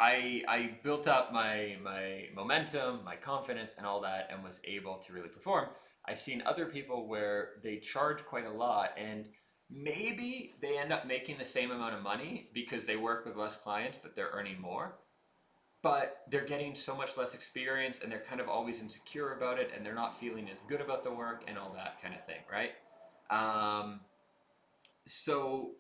I built up my momentum, my confidence, and all that, and was able to really perform. I've seen other people where they charge quite a lot, and maybe they end up making the same amount of money because they work with less clients, but they're earning more. But they're getting so much less experience, and they're kind of always insecure about it, and they're not feeling as good about the work, and all that kind of thing, right? Um, so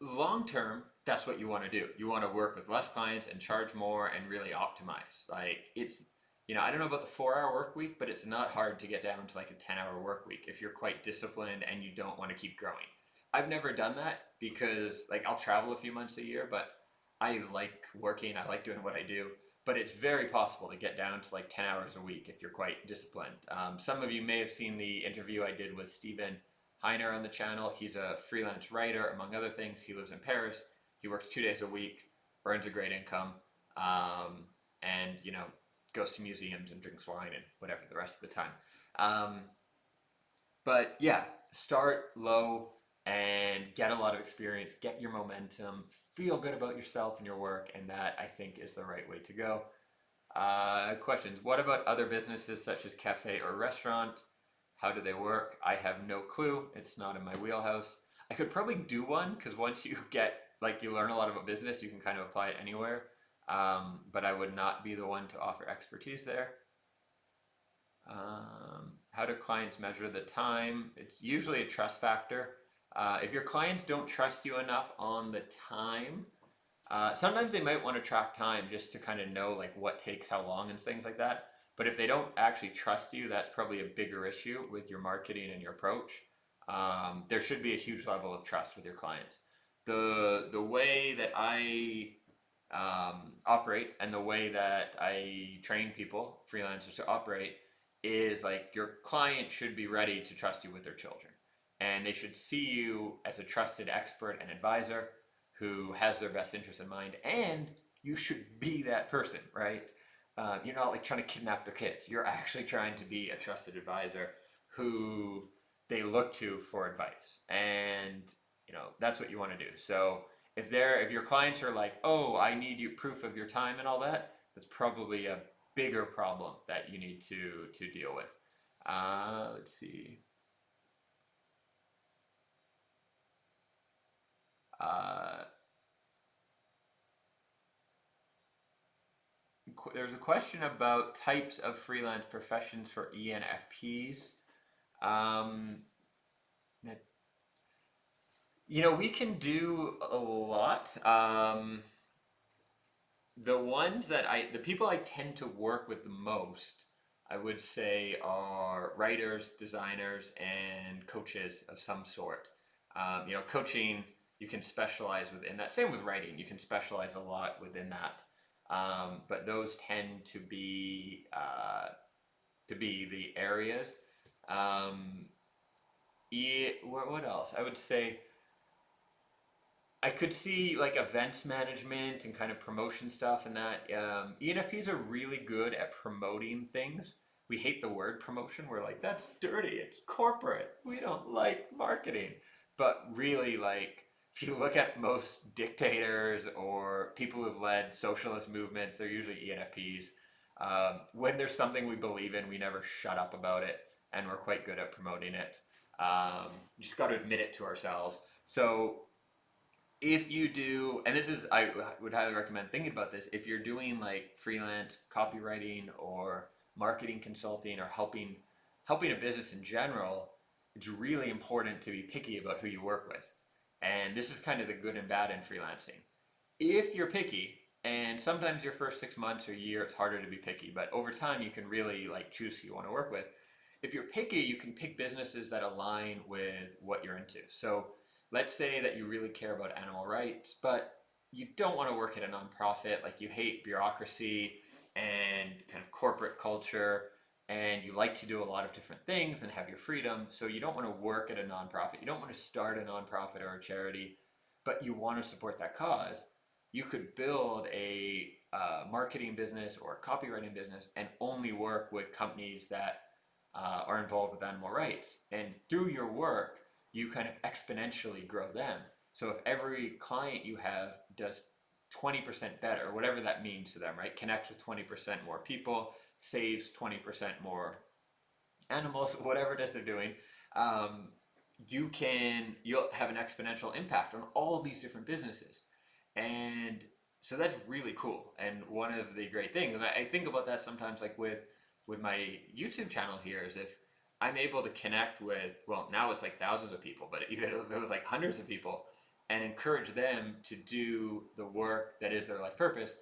long term, that's what you want to do. You want to work with less clients and charge more and really optimize. Like I don't know about the 4 hour work week, but it's not hard to get down to like a 10-hour work week if you're quite disciplined and you don't want to keep growing. I've never done that because like I'll travel a few months a year, but I like working, I like doing what I do. But it's very possible to get down to like 10 hours a week if you're quite disciplined. Some of you may have seen the interview I did with Stephen Heiner on the channel. He's a freelance writer, among other things. He lives in Paris. He works 2 days a week, earns a great income, and goes to museums and drinks wine and whatever the rest of the time. But yeah, start low and get a lot of experience, get your momentum, feel good about yourself and your work, and that I think is the right way to go. Questions. What about other businesses such as cafe or restaurant? How do they work? I have no clue. It's not in my wheelhouse. I could probably do one because once you you learn a lot about business, you can kind of apply it anywhere. But I would not be the one to offer expertise there. How do clients measure the time? It's usually a trust factor. If your clients don't trust you enough on the time, sometimes they might want to track time just to kind of know like what takes how long and things like that. But if they don't actually trust you, that's probably a bigger issue with your marketing and your approach. There should be a huge level of trust with your clients. The way that I operate and the way that I train people, freelancers, to operate is like your client should be ready to trust you with their children. And they should see you as a trusted expert and advisor who has their best interest in mind. And you should be that person, right? you're not like trying to kidnap their kids. You're actually trying to be a trusted advisor who they look to for advice, and that's what you want to do. So if your clients are like, oh, I need you proof of your time and all that, that's probably a bigger problem that you need to deal with. Let's see. Uh, there's a question about types of freelance professions for ENFPs. Um, we can do a lot. The people I tend to work with the most, I would say, are writers, designers, and coaches of some sort. Coaching, you can specialize within that. Same with writing, you can specialize a lot within that. But those tend to be the areas. Um, what else? I would say I could see like events management and kind of promotion stuff and that. ENFPs are really good at promoting things. We hate the word promotion. We're like, that's dirty. It's corporate. We don't like marketing. But really, like, if you look at most dictators or people who've led socialist movements, they're usually ENFPs. When there's something we believe in, we never shut up about it, and we're quite good at promoting it. Just got to admit it to ourselves. So if you do, and I would highly recommend thinking about this, if you're doing like freelance copywriting or marketing consulting or helping a business in general, it's really important to be picky about who you work with. And this is kind of the good and bad in freelancing. If you're picky, and sometimes your first 6 months or year it's harder to be picky, but over time you can really like choose who you want to work with. If you're picky, you can pick businesses that align with what you're into. So let's say that you really care about animal rights, but you don't want to work at a nonprofit, like you hate bureaucracy and kind of corporate culture, and you like to do a lot of different things and have your freedom. So you don't want to work at a nonprofit. You don't want to start a nonprofit or a charity, but you want to support that cause. You could build a marketing business or a copywriting business and only work with companies that are involved with animal rights. And through your work, you kind of exponentially grow them. So if every client you have does 20% better, whatever that means to them, right? Connects with 20% more people, saves 20% more animals, whatever it is they're doing, you'll have an exponential impact on all these different businesses. And so that's really cool. And one of the great things, and I think about that sometimes, like with my YouTube channel here, is if I'm able to connect with, well, now it's like thousands of people, but even if it was like hundreds of people, and encourage them to do the work that is their life purpose.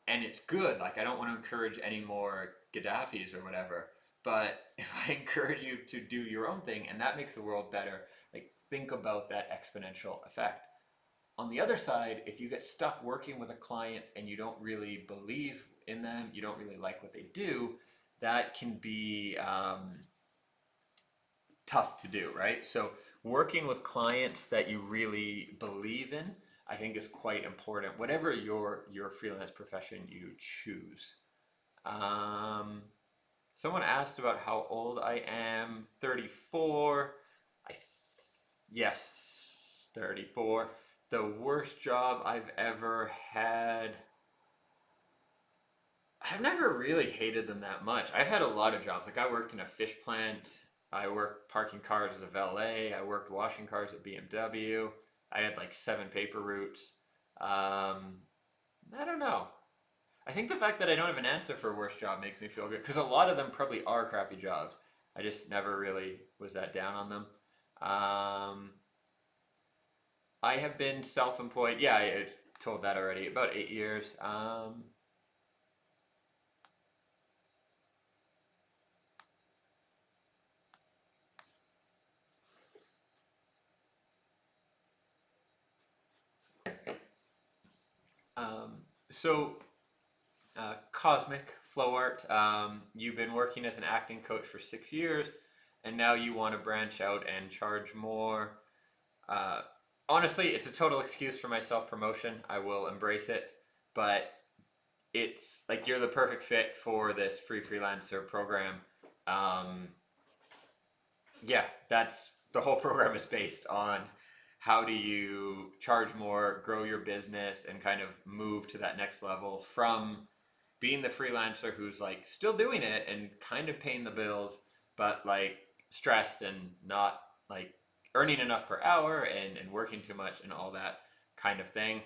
And it's good. Like, I don't want to encourage any more Gaddafis or whatever, but if I encourage you to do your own thing and that makes the world better, like, think about that exponential effect. On the other side, if you get stuck working with a client and you don't really believe in them, you don't really like what they do, that can be tough to do, right? So working with clients that you really believe in, I think is quite important, whatever your freelance profession you choose. Um, Someone asked about how old I am. 34. Yes, 34. The worst job I've ever had. I've never really hated them that much. I've had a lot of jobs. Like, I worked in a fish plant. I worked parking cars as a valet. I worked washing cars at BMW. I had like 7 paper routes. Um, I don't know. I think the fact that I don't have an answer for a worst job makes me feel good because a lot of them probably are crappy jobs. I just never really was that down on them. Um, I have been self-employed. Yeah, I told that already. About 8 years. Um, so Cosmic Flow Art. You've been working as an acting coach for 6 years, and now you want to branch out and charge more. Uh, Honestly, it's a total excuse for my self promotion. I will embrace it, but it's like you're the perfect fit for this free freelancer program. Um, yeah, that's the whole program is based on how do you charge more, grow your business, and kind of move to that next level from being the freelancer who's like still doing it and kind of paying the bills, but like stressed and not like earning enough per hour and working too much and all that kind of thing.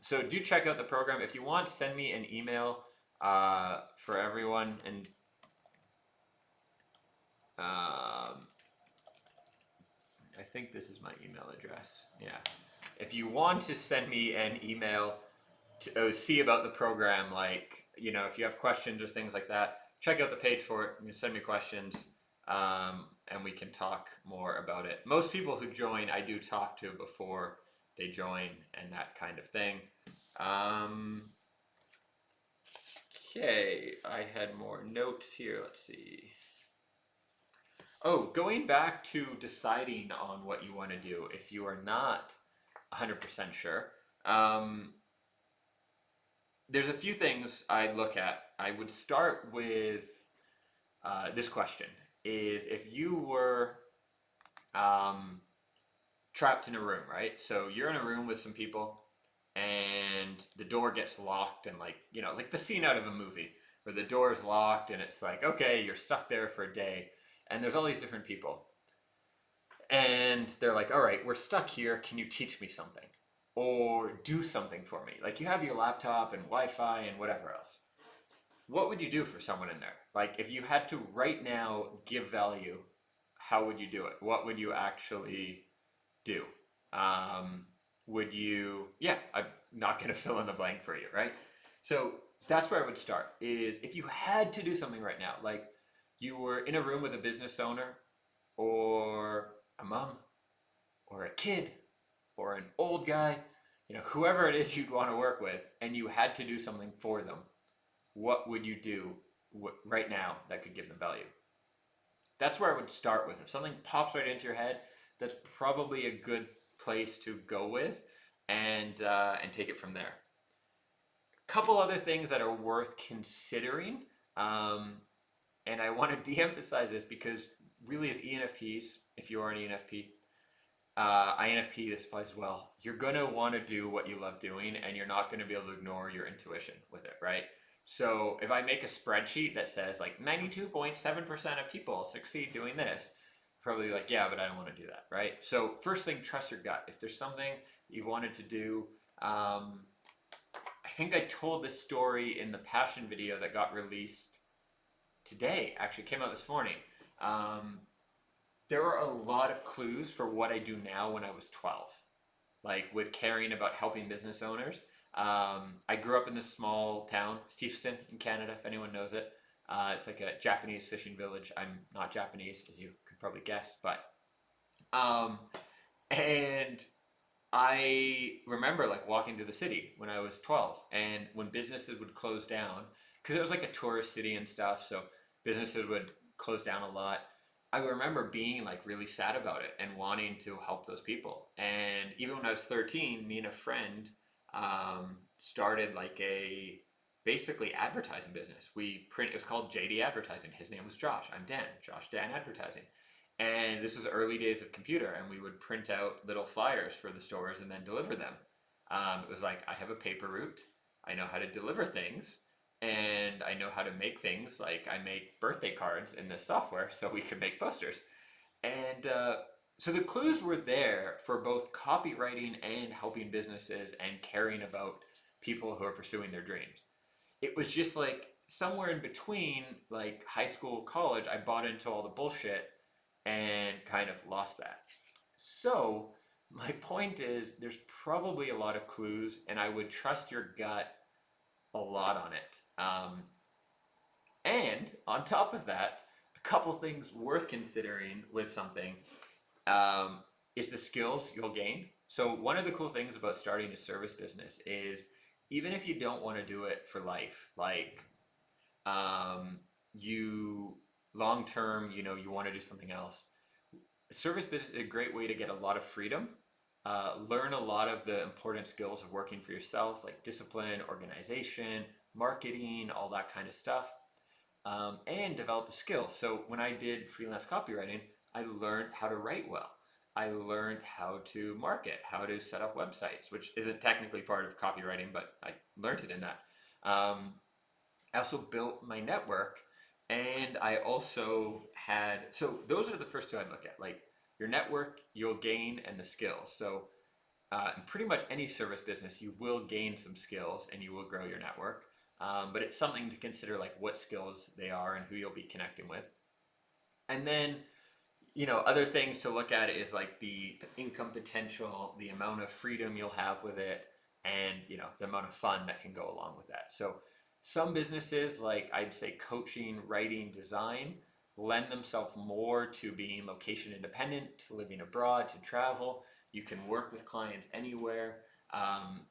So do check out the program. If you want, send me an email for everyone. And I think this is my email address. Yeah. If you want to send me an email to see about the program, like, if you have questions or things like that, check out the page for it. You can send me questions, and we can talk more about it. Most people who join, I do talk to before they join and that kind of thing. Okay, I had more notes here. Let's see. Oh, going back to deciding on what you want to do, if you are not 100% sure, there's a few things I'd look at. I would start with this question: is if you were trapped in a room, right? So you're in a room with some people, and the door gets locked, and like the scene out of a movie where the door is locked, and it's like, okay, you're stuck there for a day, and there's all these different people, and they're like, all right, we're stuck here. Can you teach me something? Or do something for me? Like, you have your laptop and Wi-Fi and whatever else. What would you do for someone in there? Like, if you had to right now give value, how would you do it? What would you actually do? Would you, yeah, I'm not going to fill in the blank for you, right? So that's where I would start, is if you had to do something right now, like you were in a room with a business owner or a mom or a kid or an old guy, whoever it is you'd want to work with, and you had to do something for them, what would you do right now that could give them value? That's where I would start with. If something pops right into your head, that's probably a good place to go with, and take it from there. A couple other things that are worth considering, and I want to de-emphasize this because really, as ENFPs, if you are an ENFP, INFP, this applies as well. You're going to want to do what you love doing, and you're not going to be able to ignore your intuition with it, right? So if I make a spreadsheet that says like 92.7% of people succeed doing this, probably like, yeah, but I don't want to do that, right? So first thing, trust your gut. If there's something that you wanted to do, I think I told this story in the passion video that got released today, actually came out this morning. There are a lot of clues for what I do now when I was 12, like with caring about helping business owners. I grew up in this small town, Johnston in Canada, if anyone knows it. It's like a Japanese fishing village. I'm not Japanese, as you could probably guess, but and I remember like walking through the city when I was 12, and when businesses would close down, because it was like a tourist city and stuff, so businesses would close down a lot. I remember being like really sad about it and wanting to help those people. And even when I was 13, me and a friend started like a basically advertising business. It was called JD Advertising. His name was Josh. I'm Dan. Josh Dan Advertising. And this was early days of computer, and we would print out little flyers for the stores and then deliver them. It was like, I have a paper route. I know how to deliver things, and I know how to make things. Like, I make birthday cards in this software so we could make posters. And so the clues were there for both copywriting and helping businesses and caring about people who are pursuing their dreams. It was just like somewhere in between, like high school, college, I bought into all the bullshit and kind of lost that. So my point is, there's probably a lot of clues, and I would trust your gut a lot on it. And on top of that, a couple things worth considering with something is the skills you'll gain. So one of the cool things about starting a service business is, even if you don't want to do it for life, like you long term, you want to do something else, service business is a great way to get a lot of freedom, learn a lot of the important skills of working for yourself, like discipline, organization, marketing, all that kind of stuff, and develop a skill. So when I did freelance copywriting, I learned how to write well. I learned how to market, how to set up websites, which isn't technically part of copywriting, but I learned it in that. Um, I also built my network, and I also had, so those are the first two I'd look at, like your network you'll gain and the skills. So in pretty much any service business, you will gain some skills and you will grow your network. But it's something to consider, like what skills they are and who you'll be connecting with. And then, other things to look at is like the income potential, the amount of freedom you'll have with it, and the amount of fun that can go along with that. So some businesses, like I'd say coaching, writing, design, lend themselves more to being location independent, to living abroad, to travel. You can work with clients anywhere. Um,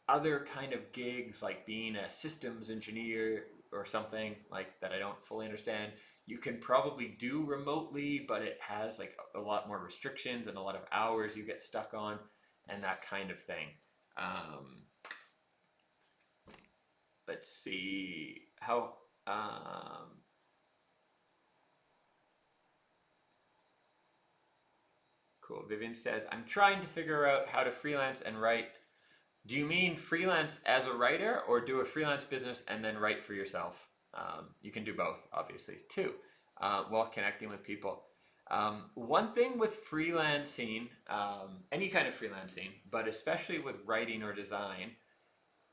Other kind of gigs, like being a systems engineer or something like that, I don't fully understand, you can probably do remotely, but it has like a lot more restrictions and a lot of hours you get stuck on and that kind of thing. Um, let's see how. Cool. Vivian says, I'm trying to figure out how to freelance and write. Do you mean freelance as a writer, or do a freelance business and then write for yourself? You can do both, obviously, too, while connecting with people. One thing with freelancing, any kind of freelancing, but especially with writing or design,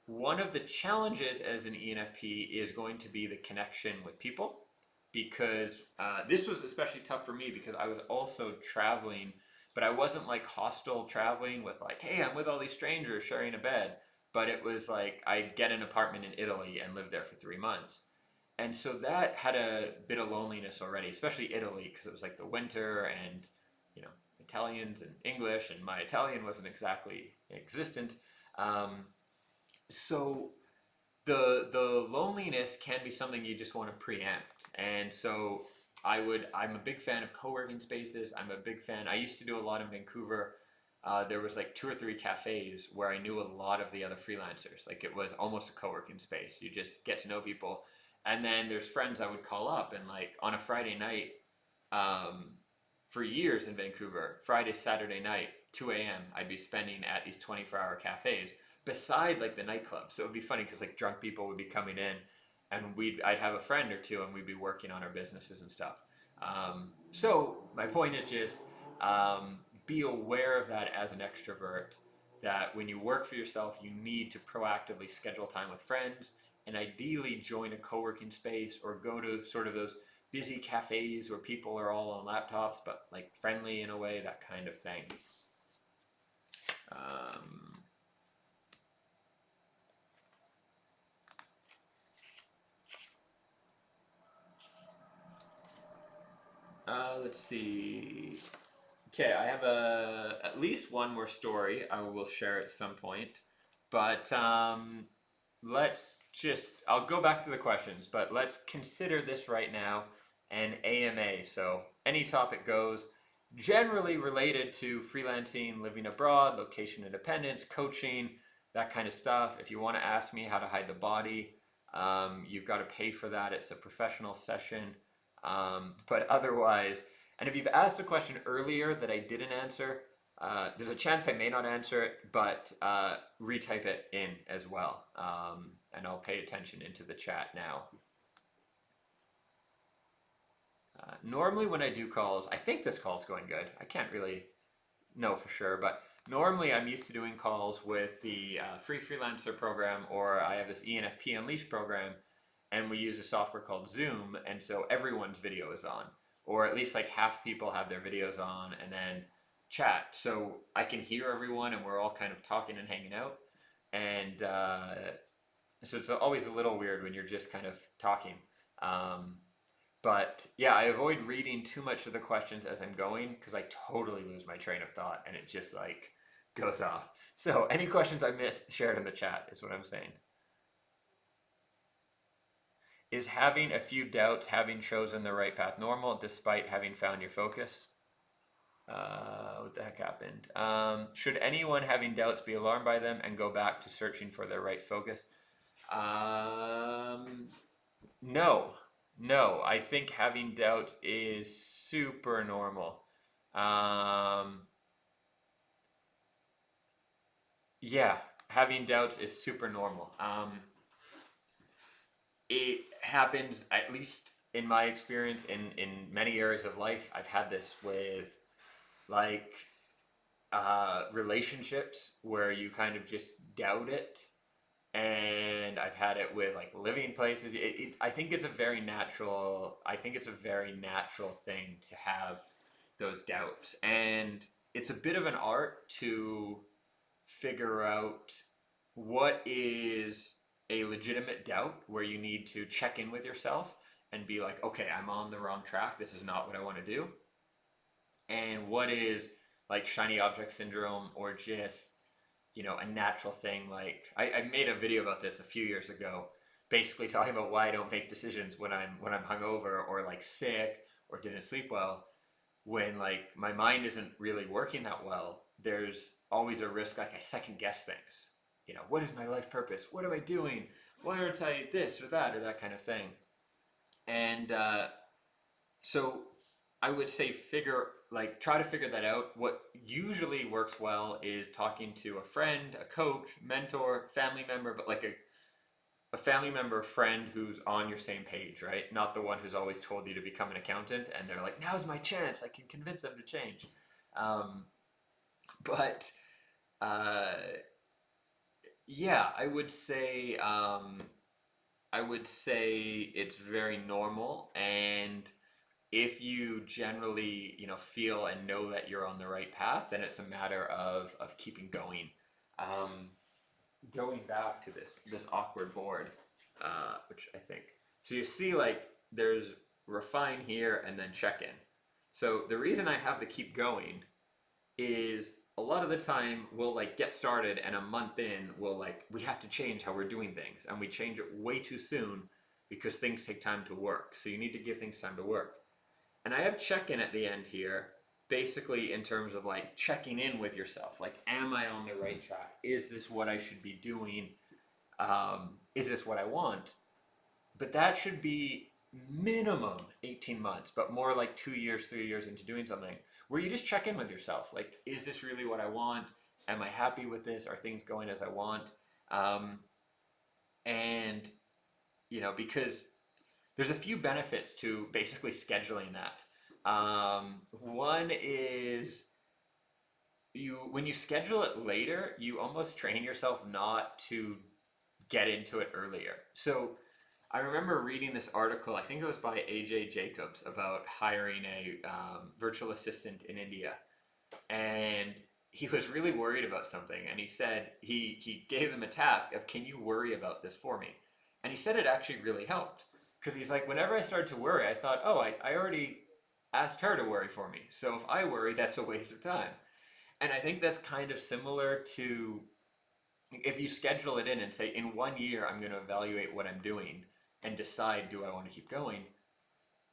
one of the challenges as an ENFP is going to be the connection with people, because this was especially tough for me because I was also traveling, but I wasn't like hostile traveling with like, hey, I'm with all these strangers sharing a bed. But it was like I'd get an apartment in Italy and live there for 3 months. And so that had a bit of loneliness already, especially Italy, because it was like the winter and, you know, Italians and English, and my Italian wasn't exactly existent. Um, so the loneliness can be something you just want to preempt. And so I'm a big fan of co-working spaces. I'm a big fan. I used to do a lot in Vancouver. There was like 2 or 3 cafes where I knew a lot of the other freelancers. Like it was almost a co-working space. You just get to know people. And then there's friends I would call up, and like on a Friday night, um, for years in Vancouver, Friday, Saturday night, 2 a.m., I'd be spending at these 24-hour cafes beside like the nightclub. So it would be funny because like drunk people would be coming in, and I'd have a friend or two, and we'd be working on our businesses and stuff. So my point is just be aware of that as an extrovert. That when you work for yourself, you need to proactively schedule time with friends, and ideally join a co-working space or go to sort of those busy cafes where people are all on laptops but like friendly in a way, that kind of thing. Um, let's see. Okay, I have at least one more story I will share at some point, but I'll go back to the questions, but let's consider this right now an AMA. So any topic goes, generally related to freelancing, living abroad, location independence, coaching, that kind of stuff. If you want to ask me how to hide the body, you've got to pay for that. It's a professional session. But otherwise, and if you've asked a question earlier that I didn't answer, there's a chance I may not answer it, but retype it in as well. And I'll pay attention into the chat now. Normally when I do calls, I think this call's going good. I can't really know for sure, but normally I'm used to doing calls with the free freelancer program, or I have this ENFP Unleashed program, and we use a software called Zoom, and so everyone's video is on, or at least like half people have their videos on, and then chat, so I can hear everyone, and we're all kind of talking and hanging out, and so it's always a little weird when you're just kind of talking. Um, but yeah, I avoid reading too much of the questions as I'm going because I totally lose my train of thought and it just like goes off. So any questions I missed, share it in the chat is what I'm saying. Is having a few doubts, having chosen the right path normal despite having found your focus? What the heck happened? Should anyone having doubts be alarmed by them and go back to searching for their right focus? Um, no, no. I think having doubts is super normal. Um, yeah, having doubts is super normal. It happens, at least in my experience, in many areas of life. I've had this with like relationships where you kind of just doubt it, and I've had it with like living places. I think it's a very natural. I think it's a very natural thing to have those doubts, and it's a bit of an art to figure out what is a legitimate doubt where you need to check in with yourself and be like, okay, I'm on the wrong track. This is not what I want to do. And what is like shiny object syndrome, or just, a natural thing. Like I made a video about this a few years ago, basically talking about why I don't make decisions when I'm hungover or like sick or didn't sleep well. When like my mind isn't really working that well, there's always a risk like I second guess things. What is my life purpose? What am I doing? Why aren't I this or that or that kind of thing? And so I would say try to figure that out. What usually works well is talking to a friend, a coach, mentor, family member, but like a family member, friend who's on your same page, right? Not the one who's always told you to become an accountant and they're like, now's my chance. I can convince them to change. Um, but uh, yeah, I would say it's very normal. And if you generally, feel and know that you're on the right path, then it's a matter of keeping going. Um, Going back to this awkward board, which I think, so you see, like, there's refine here and then check in. So the reason I have the keep going is a lot of the time we'll like get started, and a month in we have to change how we're doing things, and we change it way too soon because things take time to work. So you need to give things time to work. And I have check in at the end here, basically in terms of like checking in with yourself. Like, am I on the right track? Is this what I should be doing? Is this what I want? But that should be minimum 18 months, but more like 2 years, 3 years into doing something, where you just check in with yourself. Like, is this really what I want? Am I happy with this? Are things going as I want? Um, and, because there's a few benefits to basically scheduling that. One is when you schedule it later, you almost train yourself not to get into it earlier. So I remember reading this article, I think it was by AJ Jacobs, about hiring a virtual assistant in India. And he was really worried about something. And he said, he gave them a task of, can you worry about this for me? And he said it actually really helped. Because he's like, whenever I started to worry, I thought, oh, I already asked her to worry for me. So if I worry, that's a waste of time. And I think that's kind of similar to if you schedule it in and say, in 1 year, I'm going to evaluate what I'm doing and decide, do I want to keep going?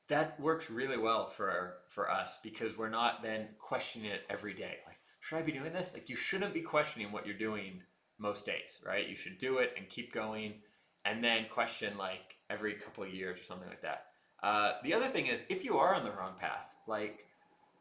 That works really well for us, because we're not then questioning it every day. Like, should I be doing this? Like, you shouldn't be questioning what you're doing most days, right? You should do it and keep going, and then question like every couple of years or something like that. The other thing is, if you are on the wrong path, like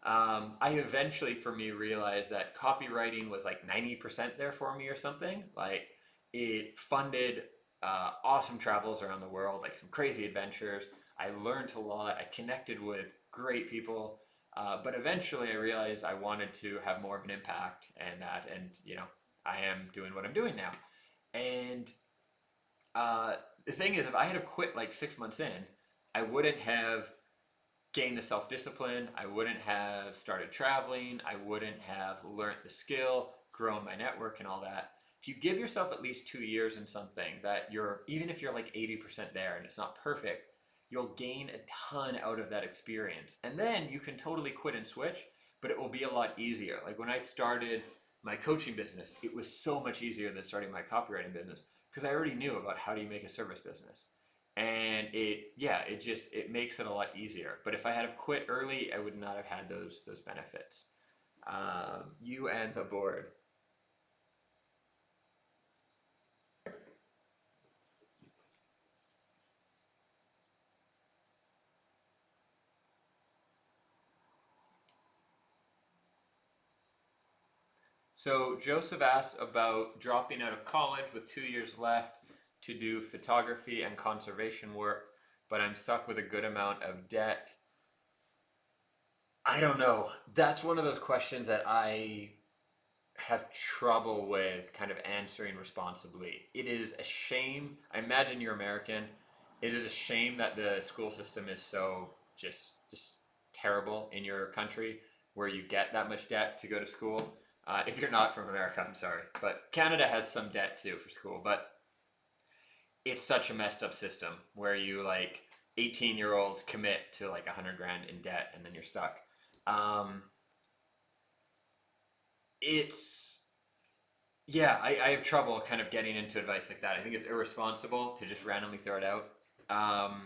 I eventually, for me, realized that copywriting was like 90% there for me or something. Like, it funded awesome travels around the world, like some crazy adventures. I learned a lot. I connected with great people. But eventually I realized I wanted to have more of an impact, and I am doing what I'm doing now. And the thing is, if I had have quit like 6 months in, I wouldn't have gained the self-discipline, I wouldn't have started traveling, I wouldn't have learned the skill, grown my network and all that. If you give yourself at least 2 years in something that even if you're like 80% there and it's not perfect, you'll gain a ton out of that experience. And then you can totally quit and switch, but it will be a lot easier. Like, when I started my coaching business, it was so much easier than starting my copywriting business, because I already knew about how do you make a service business. And it makes it a lot easier. But if I had have quit early, I would not have had those benefits. You and the board. So Joseph asked about dropping out of college with 2 years left to do photography and conservation work, but I'm stuck with a good amount of debt. I don't know. That's one of those questions that I have trouble with kind of answering responsibly. It is a shame. I imagine you're American. It is a shame that the school system is so just terrible in your country where you get that much debt to go to school. If you're not from America, I'm sorry, but Canada has some debt too for school. But it's such a messed up system where you like 18-year-olds commit to like 100 grand in debt and then you're stuck. Um, it's Yeah, I have trouble kind of getting into advice like that. I think it's irresponsible to just randomly throw it out. Um,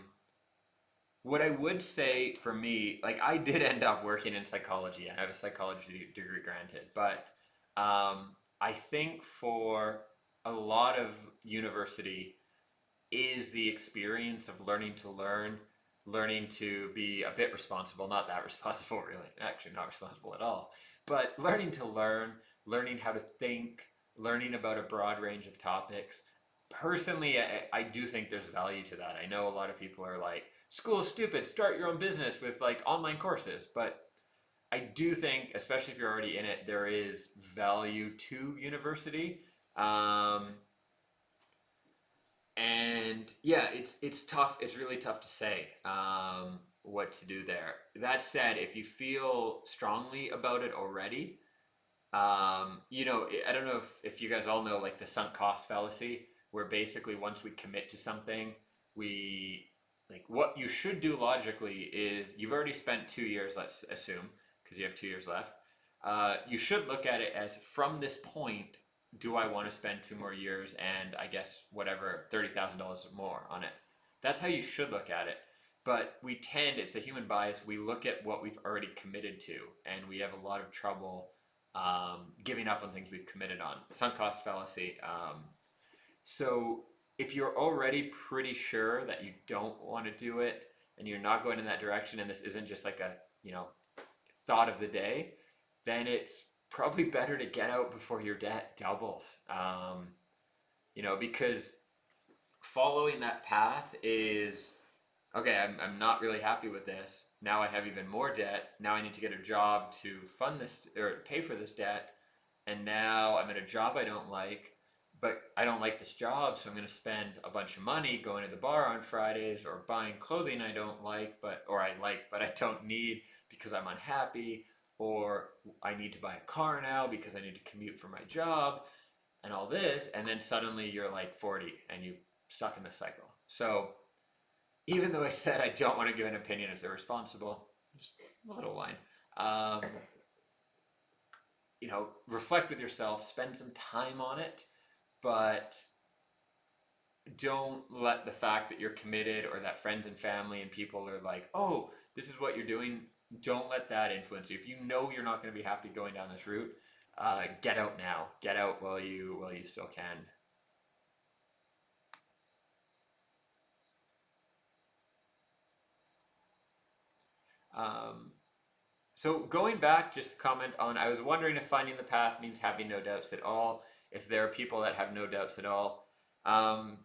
what I would say for me, like I did end up working in psychology and I have a psychology degree granted, but I think for a lot of university is the experience of learning to learn, learning to be a bit responsible, not that responsible really, actually not responsible at all, but learning to learn, learning how to think, learning about a broad range of topics. Personally, I do think there's value to that. I know a lot of people are like, school is stupid, start your own business with like online courses, but I do think, especially if you're already in it, there is value to university. Um, and yeah, it's tough. It's really tough to say what to do there. That said, if you feel strongly about it already, I don't know if you guys all know like the sunk cost fallacy, where basically once we commit to something, we like what you should do logically is you've already spent 2 years, let's assume, because you have 2 years left. You should look at it as from this point, do I want to spend 2 more years and I guess whatever $30,000 more on it? That's how you should look at it. But it's a human bias. We look at what we've already committed to, and we have a lot of trouble giving up on things we've committed on. Sunk cost fallacy. So if you're already pretty sure that you don't want to do it and you're not going in that direction, and this isn't just like a thought of the day, then it's probably better to get out before your debt doubles. Because following that path is okay, I'm not really happy with this. Now I have even more debt. Now I need to get a job to fund this or pay for this debt. And now I'm at a job I don't like, but I don't like this job, so I'm going to spend a bunch of money going to the bar on Fridays or buying clothing I don't like, or I like, but I don't need because I'm unhappy, or I need to buy a car now because I need to commute for my job and all this. And then suddenly you're like 40 and you're stuck in this cycle. So even though I said I don't want to give an opinion as irresponsible, just a little wine. Um, Reflect with yourself, spend some time on it, but don't let the fact that you're committed or that friends and family and people are like, oh, this is what you're doing. Don't let that influence you. If you know you're not going to be happy going down this route, get out now. Get out while you still can. Um, So going back, just to comment on, I was wondering if finding the path means having no doubts at all. If there are people that have no doubts at all. Um,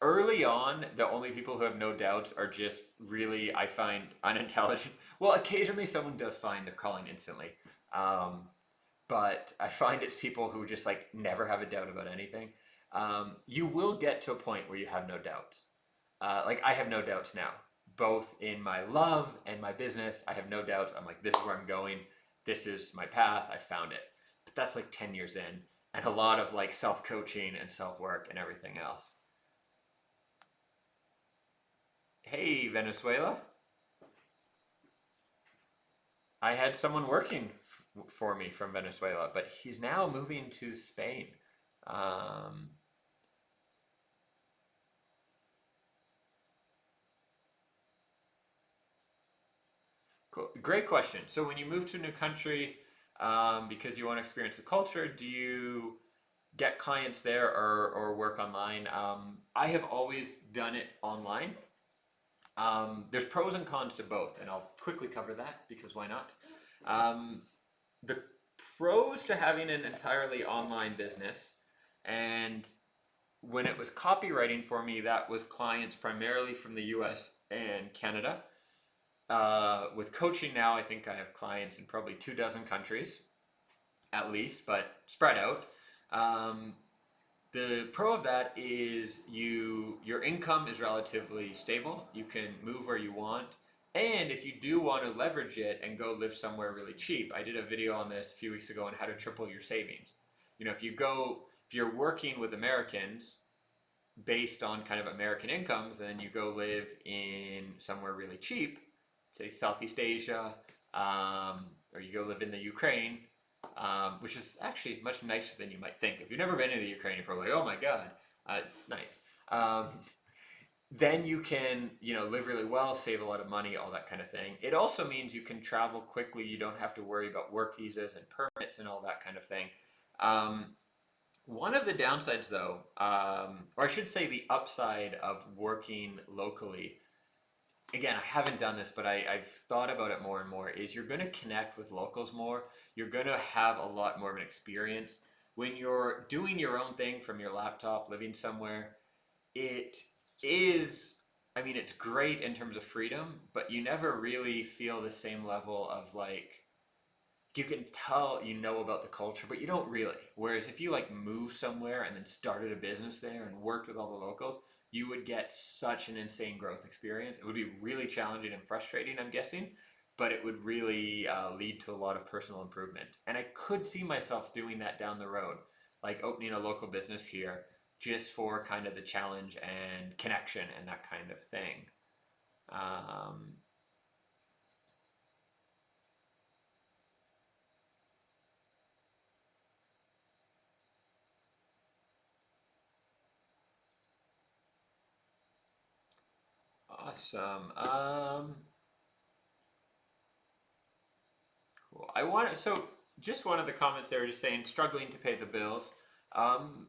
Early on, the only people who have no doubts are just really, I find, unintelligent. Well, occasionally someone does find they're calling instantly. Um, but I find it's people who just like never have a doubt about anything. You will get to a point where you have no doubts. Like I have no doubts now, both in my love and my business. I have no doubts. I'm like, this is where I'm going. This is my path. I found it. But that's like 10 years in, and a lot of like self coaching and self work and everything else. Hey, Venezuela. I had someone working for me from Venezuela, but he's now moving to Spain. Um, Cool. Great question. So when you move to a new country, because you want to experience the culture, do you get clients there or work online? I have always done it online. There's pros and cons to both, and I'll quickly cover that because why not? Um, the pros to having an entirely online business, and when it was copywriting for me, that was clients primarily from the US and Canada. With coaching now, I think I have clients in probably 2 dozen countries at least, but spread out. Um, the pro of that is your income is relatively stable. You can move where you want. And if you do want to leverage it and go live somewhere really cheap, I did a video on this a few weeks ago on how to triple your savings. If you're working with Americans based on kind of American incomes, and then you go live in somewhere really cheap, say Southeast Asia, or you go live in the Ukraine, which is actually much nicer than you might think. If you've never been to the Ukraine, you're probably like, oh my God, it's nice. Then you can, live really well, save a lot of money, all that kind of thing. It also means you can travel quickly. You don't have to worry about work visas and permits and all that kind of thing. Um, One of the downsides, though, or I should say the upside of working locally, again, I haven't done this, but I've thought about it more and more, is you're going to connect with locals more. You're going to have a lot more of an experience. When you're doing your own thing from your laptop, living somewhere, it is, I mean, it's great in terms of freedom, but you never really feel the same level of like, you can tell you know about the culture, but you don't really. Whereas if you like moved somewhere and then started a business there and worked with all the locals, you would get such an insane growth experience. It would be really challenging and frustrating, I'm guessing, but it would really lead to a lot of personal improvement. And I could see myself doing that down the road, like opening a local business here just for kind of the challenge and connection and that kind of thing. Um, awesome. Cool. So just one of the comments there just saying struggling to pay the bills. Um,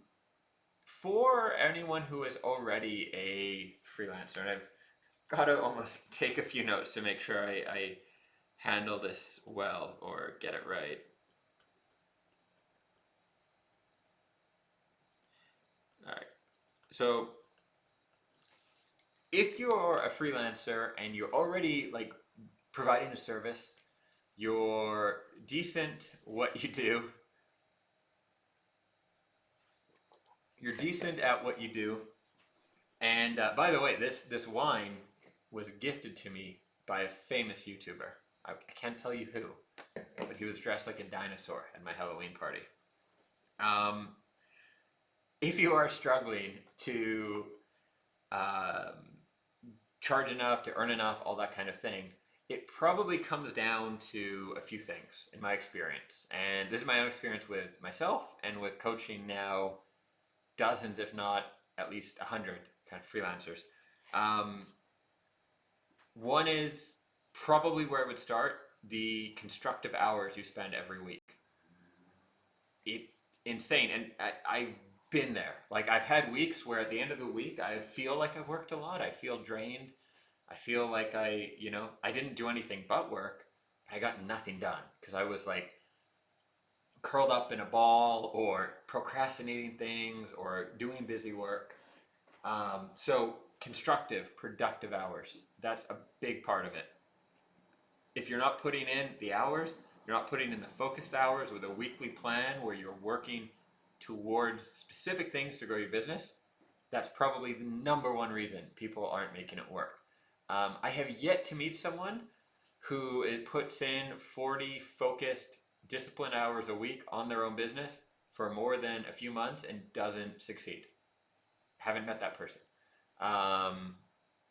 for anyone who is already a freelancer, and I've got to almost take a few notes to make sure I handle this well or get it right. All right. So if you're a freelancer and you're already like providing a service, you're decent what you do, you're decent at what you do. And by the way, this wine was gifted to me by a famous YouTuber. I can't tell you who, but he was dressed like a dinosaur at my Halloween party. Um, if you are struggling to um, charge enough, to earn enough, all that kind of thing, it probably comes down to a few things in my experience. And this is my own experience with myself and with coaching now dozens, if not at least 100 kind of freelancers. Um, One is probably where I would start, the constructive hours you spend every week. It insane, and I've been there. Like I've had weeks where at the end of the week I feel like I've worked a lot. I feel drained. I feel like I didn't do anything but work. I got nothing done because I was like curled up in a ball or procrastinating things or doing busy work. So constructive, productive hours. That's a big part of it. If you're not putting in the hours, you're not putting in the focused hours with a weekly plan where you're working towards specific things to grow your business, that's probably the number one reason people aren't making it work. I have yet to meet someone who it puts in 40 focused, disciplined hours a week on their own business for more than a few months and doesn't succeed. Haven't met that person. Um,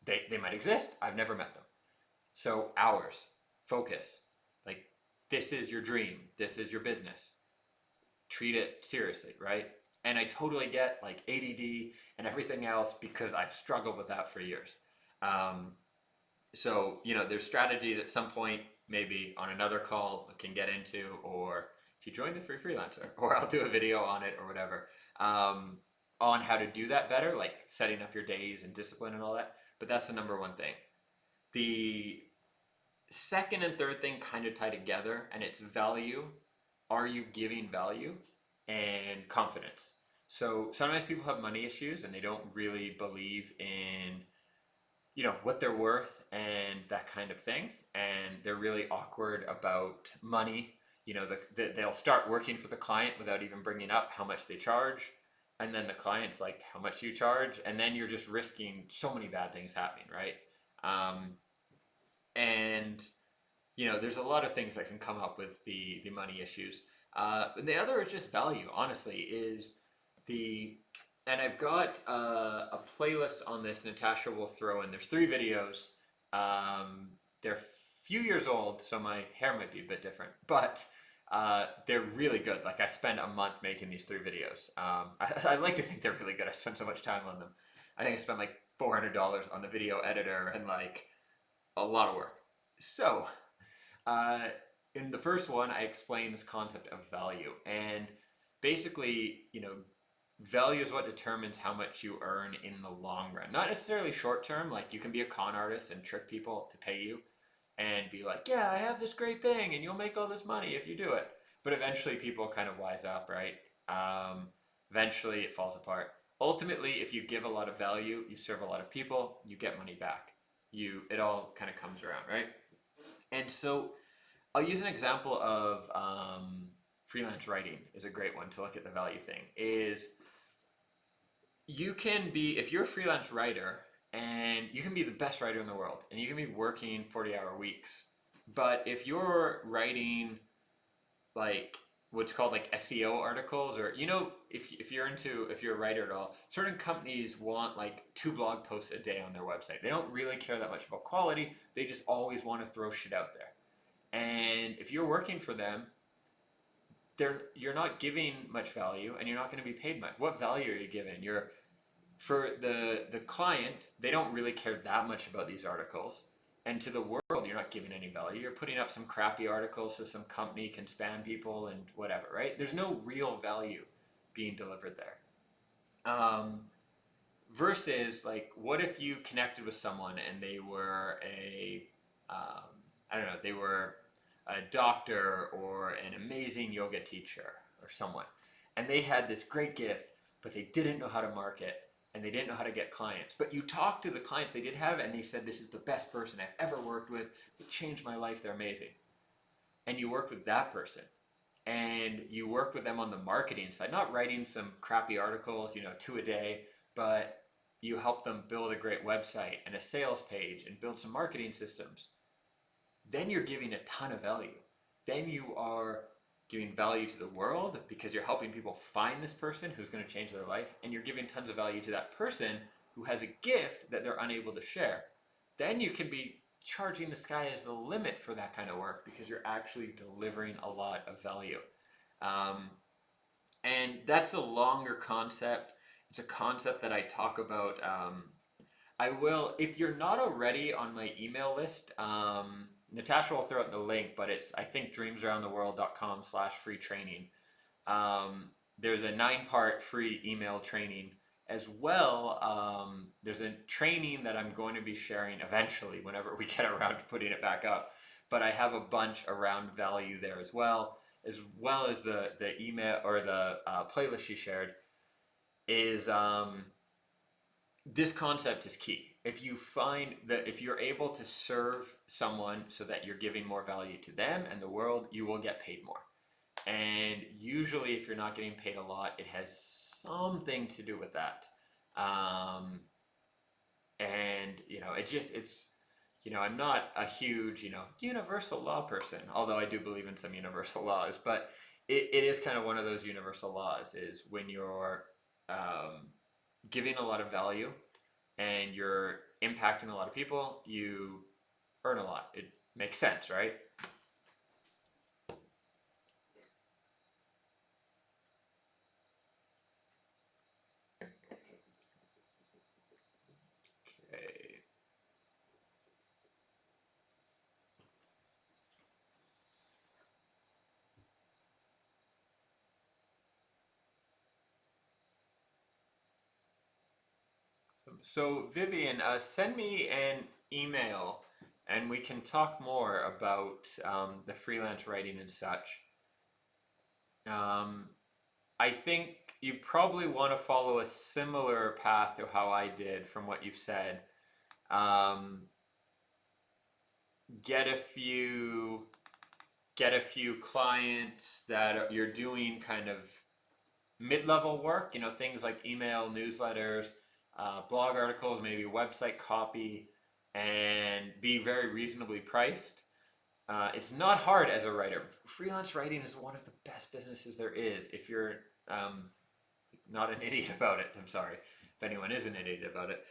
they might exist. I've never met them. So hours, focus. Like this is your dream. This is your business. Treat it seriously, right? And I totally get like ADD and everything else because I've struggled with that for years. Um, there's strategies at some point, maybe on another call I can get into, or if you join the free freelancer, or I'll do a video on it or whatever, on how to do that better, like setting up your days and discipline and all that. But that's the number one thing. The second and third thing kind of tie together, and it's value are you giving value, and confidence. So sometimes people have money issues and they don't really believe in, what they're worth and that kind of thing, and they're really awkward about money. They'll start working for the client without even bringing up how much they charge, and then the client's like, how much do you charge? And then you're just risking so many bad things happening, right? And there's a lot of things that can come up with the money issues. The other is just value. Honestly, is the and I've got a playlist on this. Natasha will throw in. There's 3 videos. They're a few years old, so my hair might be a bit different, but they're really good. Like, I spent a month making these 3 videos. I like to think they're really good. I spent so much time on them. I think I spent like $400 on the video editor and like a lot of work. So uh, in the first one, I explain this concept of value, and basically, value is what determines how much you earn in the long run. Not necessarily short term. Like, you can be a con artist and trick people to pay you, and be like, "Yeah, I have this great thing, and you'll make all this money if you do it." But eventually, people kind of wise up, right? Um, Eventually, it falls apart. Ultimately, if you give a lot of value, you serve a lot of people, you get money back. It all kind of comes around, right? And so I'll use an example of freelance writing is a great one to look at the value thing. Is you can be, if you're a freelance writer, and you can be the best writer in the world, and you can be working 40-hour weeks, but if you're writing like what's called like SEO articles, or if you're a writer at all, certain companies want like 2 blog posts a day on their website. They don't really care that much about quality. They just always want to throw shit out there. And if you're working for them, you're not giving much value, and you're not going to be paid much. What value are you giving? For the client, they don't really care that much about these articles, and to the world, you're not giving any value. You're putting up some crappy articles so some company can spam people and whatever, right? There's no real value being delivered there. Um, Versus, like, what if you connected with someone and they were um, I don't know, they were a doctor or an amazing yoga teacher or someone, and they had this great gift, but they didn't know how to market, and they didn't know how to get clients. But you talked to the clients they did have, and they said, "This is the best person I've ever worked with. It changed my life. They're amazing." And you worked with that person, and you work with them on the marketing side, not writing some crappy articles, 2 a day, but you help them build a great website and a sales page and build some marketing systems. Then you're giving a ton of value. Then you are giving value to the world because you're helping people find this person who's going to change their life, and you're giving tons of value to that person who has a gift that they're unable to share. Then you can be charging the sky as the limit for that kind of work because you're actually delivering a lot of value. Um, and that's a longer concept. It's a concept that I talk about. I will, if you're not already on my email list, Natasha will throw out the link, but it's, I think, dreamsaroundtheworld.com/free training. There's a 9-part free email training as well. There's a training that I'm going to be sharing eventually whenever we get around to putting it back up. But I have a bunch around value there as well as the email or the playlist she shared. Is This concept is key. If you find that if you're able to serve someone so that you're giving more value to them and the world, you will get paid more. And usually, if you're not getting paid a lot, it has something to do with that. Um, and I'm not a huge, universal law person, although I do believe in some universal laws. But it is kind of one of those universal laws, is when you're giving a lot of value and you're impacting a lot of people, you earn a lot. It makes sense, right? Okay. So Vivian, send me an email and we can talk more about the freelance writing and such. Um, I think you probably want to follow a similar path to how I did from what you've said. Um, get a few get a few clients that you're doing kind of mid-level work, things like email newsletters, blog articles, maybe website copy, and be very reasonably priced. It's not hard as a writer. Freelance writing is one of the best businesses there is if you're um, not an idiot about it. I'm sorry if anyone is an idiot about it.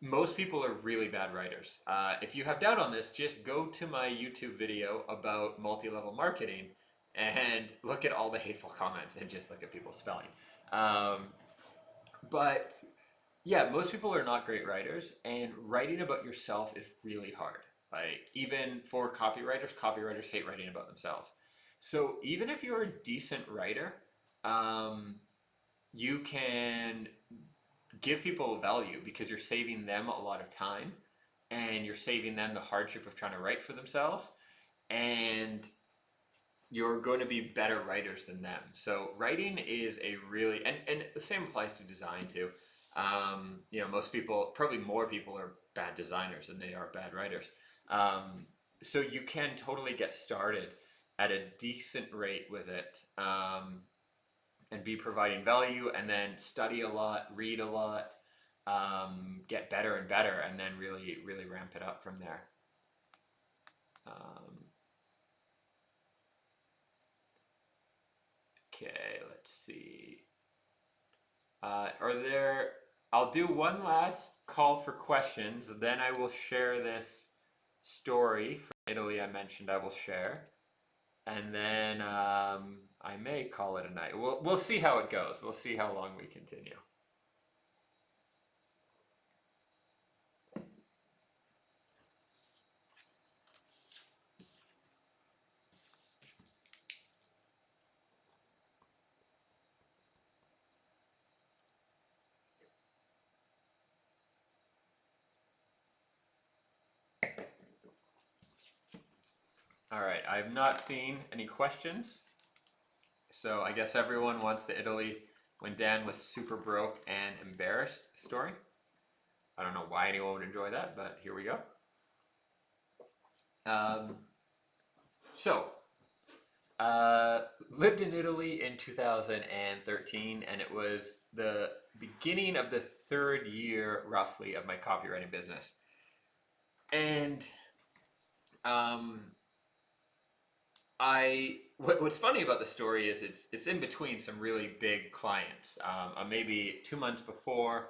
Most people are really bad writers. If you have doubt on this, just go to my YouTube video about multi-level marketing and look at all the hateful comments and just look at people's spelling. Um, but yeah, most people are not great writers, and writing about yourself is really hard. Like, even for copywriters hate writing about themselves. So even if you're a decent writer, um, you can give people value because you're saving them a lot of time and you're saving them the hardship of trying to write for themselves, and you're going to be better writers than them. So writing is a really, and the same applies to design too. Most people, probably more people, are bad designers than they are bad writers. So you can totally get started at a decent rate with it, and be providing value, and then study a lot, read a lot, get better and better, and then really, really ramp it up from there. Um, okay, let's see. Are there? I'll do one last call for questions, then I will share this story from Italy I mentioned I will share, and then I may call it a night. We'll see how it goes. We'll see how long we continue. All right, I've not seen any questions, so I guess everyone wants the Italy when Dan was super broke and embarrassed story. I don't know why anyone would enjoy that, but here we go. Um, so, lived in Italy in 2013, and it was the beginning of the third year, roughly, of my copywriting business. And um, what's funny about the story is it's in between some really big clients. Maybe 2 months before,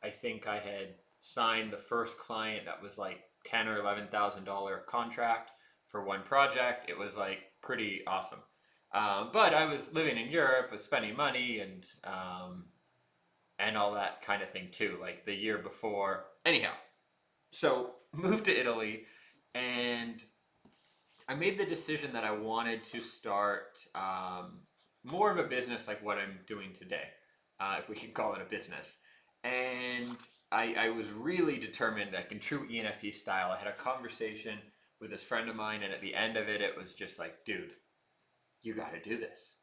I think I had signed the first client that was like $10,000 or $11,000 contract for one project. It was like pretty awesome. But I was living in Europe, was spending money, and all that kind of thing too. Like the year before, anyhow. So moved to Italy, and I made the decision that I wanted to start more of a business like what I'm doing today, if we can call it a business. And I was really determined, like in true ENFP style. I had a conversation with this friend of mine, and at the end of it, it was just like, dude, you got to do this.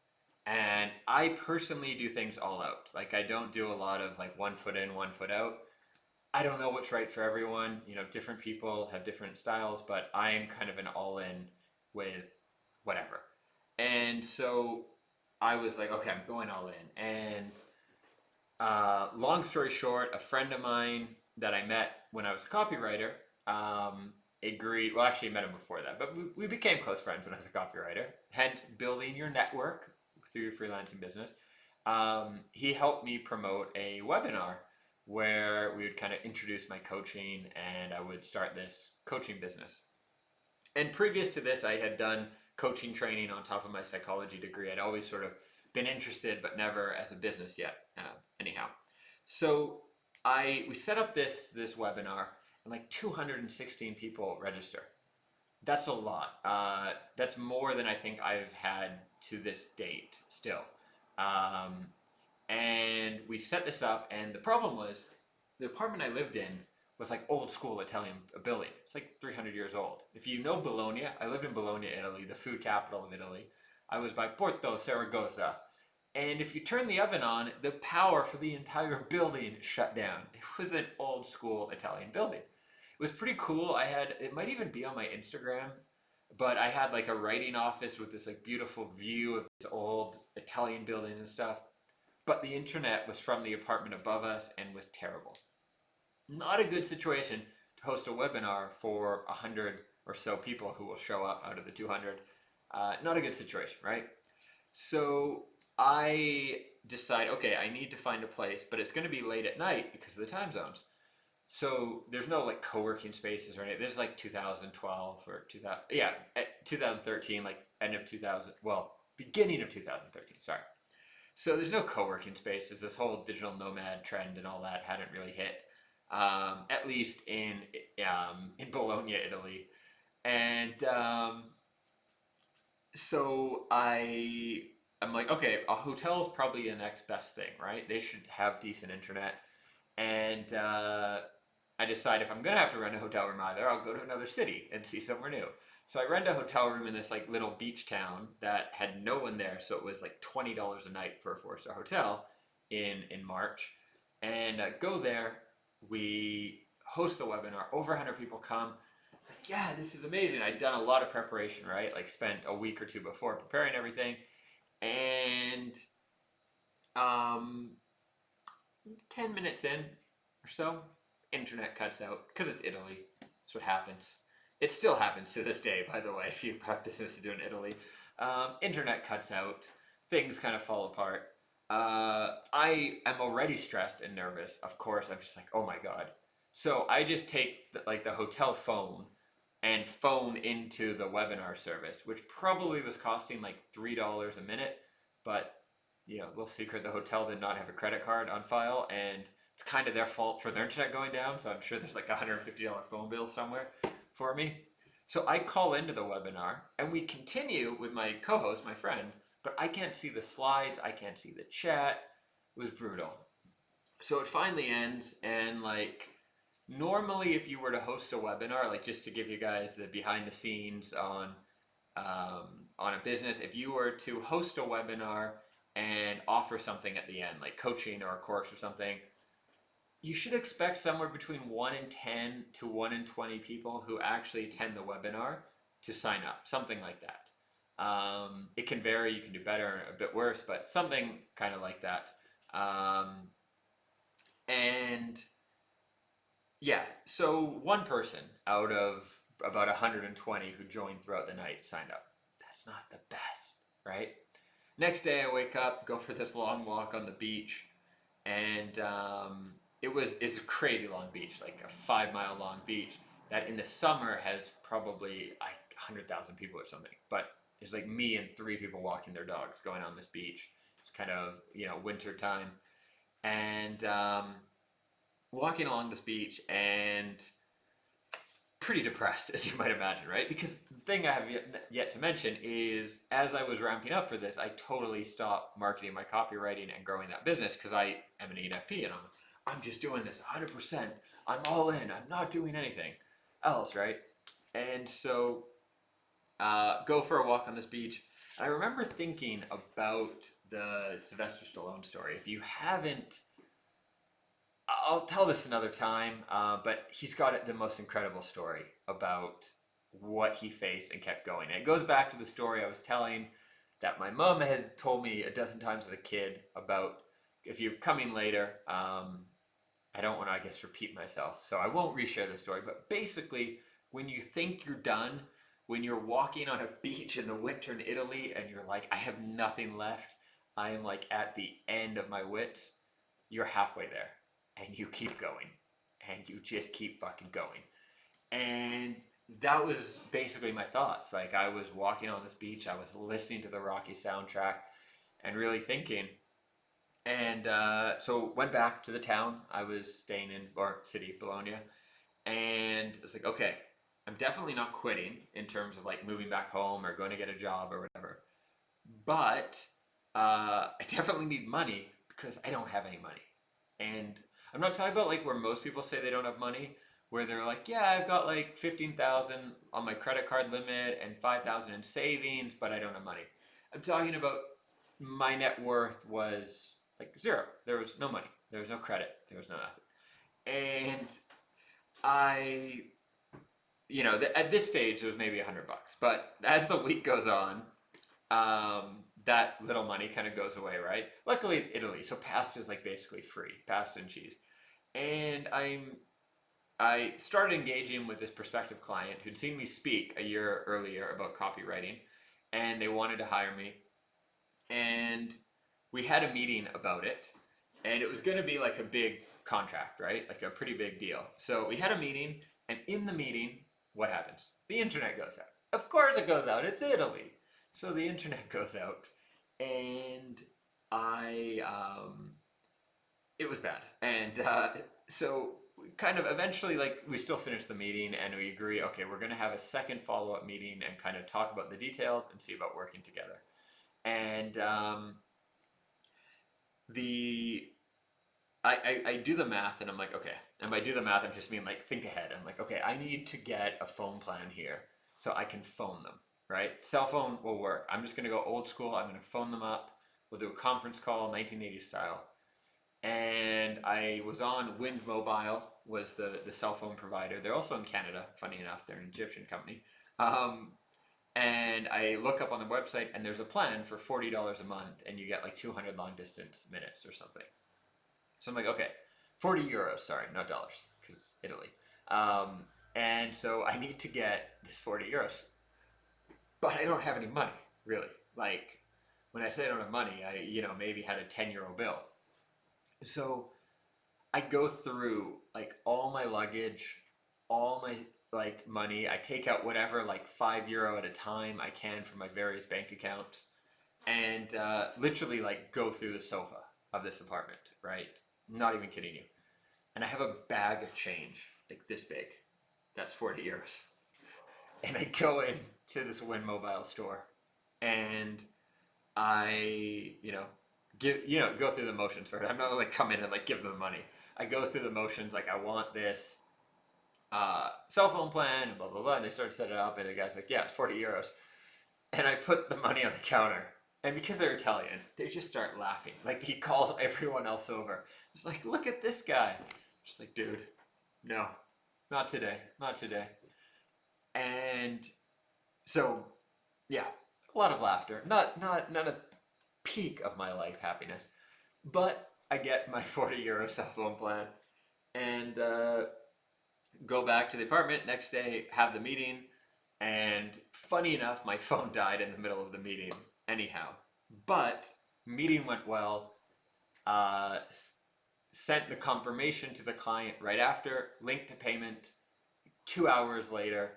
And I personally do things all out. Like, I don't do a lot of like 1 foot in, 1 foot out. I don't know what's right for everyone. Different people have different styles, but I'm kind of an all in with whatever. And so I was like, okay, I'm going all in. And long story short, a friend of mine that I met when I was a copywriter agreed. Well, actually, I met him before that, but we became close friends when I was a copywriter. Hence, building your network through your freelancing business. He helped me promote a webinar where we would kind of introduce my coaching, and I would start this coaching business. And previous to this, I had done coaching training on top of my psychology degree. I'd always sort of been interested, but never as a business yet. Anyhow, so we set up this webinar, and like 216 people register. That's a lot. That's more than I think I've had to this date still. Um, and we set this up, and the problem was the apartment I lived in was like old school Italian building. It's like 300 years old. If you know Bologna, I lived in Bologna, Italy, the food capital of Italy. I was by Porto Saragossa. And if you turn the oven on, the power for the entire building shut down. It was an old school Italian building. It was pretty cool. It might even be on my Instagram, but I had like a writing office with this like beautiful view of this old Italian building and stuff. But the internet was from the apartment above us and was terrible. Not a good situation to host a webinar for 100 or so people who will show up out of the 200. Not a good situation, right? So I decide, okay, I need to find a place, but it's going to be late at night because of the time zones. So there's no like co-working spaces or anything. There's like 2012 or 2000, yeah, 2013, like end of 2000, well, beginning of 2013, sorry. So there's no co-working spaces. This whole digital nomad trend and all that hadn't really hit, at least in Bologna, Italy. And so I'm like, okay, a hotel is probably the next best thing, right? They should have decent internet. And I decide if I'm gonna have to rent a hotel room either, I'll go to another city and see somewhere new. So I rent a hotel room in this like little beach town that had no one there, so it was like $20 a night for a 4-star hotel in March. And go there, we host the webinar, over 100 people come. Like, yeah, this is amazing. I'd done a lot of preparation, right? Like spent a week or two before preparing everything. And 10 minutes in or so, internet cuts out because it's Italy. That's what happens. It still happens to this day, by the way, if you have business to do in Italy. Internet cuts out, things kind of fall apart. I am already stressed and nervous. Of course, I'm just like, oh my God. So I just take the hotel phone and phone into the webinar service, which probably was costing like $3 a minute, but little secret, the hotel did not have a credit card on file, and it's kind of their fault for their internet going down, so I'm sure there's like a $150 phone bill somewhere for me. So I call into the webinar, and we continue with my co-host, my friend, but I can't see the slides, I can't see the chat. It was brutal. So it finally ends, and like, normally if you were to host a webinar, like just to give you guys the behind the scenes on a business, if you were to host a webinar and offer something at the end, like coaching or a course or something, you should expect somewhere between 1 in 10 to 1 in 20 people who actually attend the webinar to sign up, something like that. It can vary, you can do better, a bit worse, but something kind of like that. And yeah, so one person out of about 120 who joined throughout the night signed up. That's not the best, right? Next day I wake up, go for this long walk on the beach, and it's a crazy long beach, like a 5-mile long beach that in the summer has probably 100,000 people or something. But it's like me and 3 people walking their dogs going on this beach. It's kind of winter time, and walking along this beach and pretty depressed, as you might imagine, right? Because the thing I have yet to mention is, as I was ramping up for this, I totally stopped marketing my copywriting and growing that business because I am an ENFP and I'm just doing this 100%. I'm all in. I'm not doing anything else, right? And so go for a walk on this beach. And I remember thinking about the Sylvester Stallone story. If you haven't, I'll tell this another time, but he's got the most incredible story about what he faced and kept going. And it goes back to the story I was telling that my mom had told me a dozen times as a kid about, if you're coming later, I don't want to, I guess, repeat myself, so I won't reshare the story, but basically, when you think you're done, when you're walking on a beach in the winter in Italy and you're like, I have nothing left, I am like at the end of my wits, you're halfway there. And you keep going, and you just keep fucking going. And that was basically my thoughts. Like, I was walking on this beach, I was listening to the Rocky soundtrack and really thinking. And so went back to the town I was staying in, or city, Bologna, and it's like, okay, I'm definitely not quitting in terms of like moving back home or going to get a job or whatever. But I definitely need money because I don't have any money. And I'm not talking about like where most people say they don't have money, where they're like, yeah, I've got like 15,000 on my credit card limit and 5,000 in savings, but I don't have money. I'm talking about my net worth was like zero. There was no money. There was no credit. There was no nothing. And I, at this stage, it was maybe $100. But as the week goes on, that little money kind of goes away, right? Luckily, it's Italy, so pasta is like basically free, pasta and cheese. And I started engaging with this prospective client who'd seen me speak a year earlier about copywriting, and they wanted to hire me. And we had a meeting about it, and it was going to be like a big contract, right? Like a pretty big deal. So we had a meeting, and in the meeting, what happens? The internet goes out. Of course it goes out. It's Italy. So the internet goes out, and it was bad. And so kind of eventually, like, we still finished the meeting, and we agree, okay, we're going to have a second follow-up meeting and kind of talk about the details and see about working together. And the I do the math, and I'm like, okay. And by do the math, I'm just mean like think ahead. I'm like, okay, I need to get a phone plan here so I can phone them, right? Cell phone will work. I'm just gonna go old school. I'm gonna phone them up. We'll do a conference call, 1980 style. And I was on Wind Mobile, was the cell phone provider. They're also in Canada, funny enough. They're an Egyptian company. Um, and I look up on the website, and there's a plan for $40 a month, and you get like 200 long distance minutes or something. So I'm like, okay, 40 euros, sorry, not dollars, because Italy. And so I need to get this 40 euros, but I don't have any money, really. Like, when I say I don't have money, I, maybe had a 10-euro bill. So I go through like all my luggage, all my like money. I take out whatever like €5 at a time I can from my various bank accounts, and literally like go through the sofa of this apartment, right? Not even kidding you. And I have a bag of change like this big. That's 40 euros. And I go into this Win Mobile store, and I, go through the motions first. I'm not like come in and like give them money. I go through the motions like I want this cell phone plan and blah blah blah. And they start setting it up, and the guy's like, yeah, it's 40 euros. And I put the money on the counter. And because they're Italian, they just start laughing. Like he calls everyone else over. It's like, look at this guy. Just like, dude, no, not today, not today. And so, yeah, a lot of laughter. Not a peak of my life happiness, but I get my 40 euro cell phone plan, and go back to the apartment next day, have the meeting, and funny enough, my phone died in the middle of the meeting anyhow. But meeting went well. Uh, Sent the confirmation to the client right after, linked to payment. 2 hours later,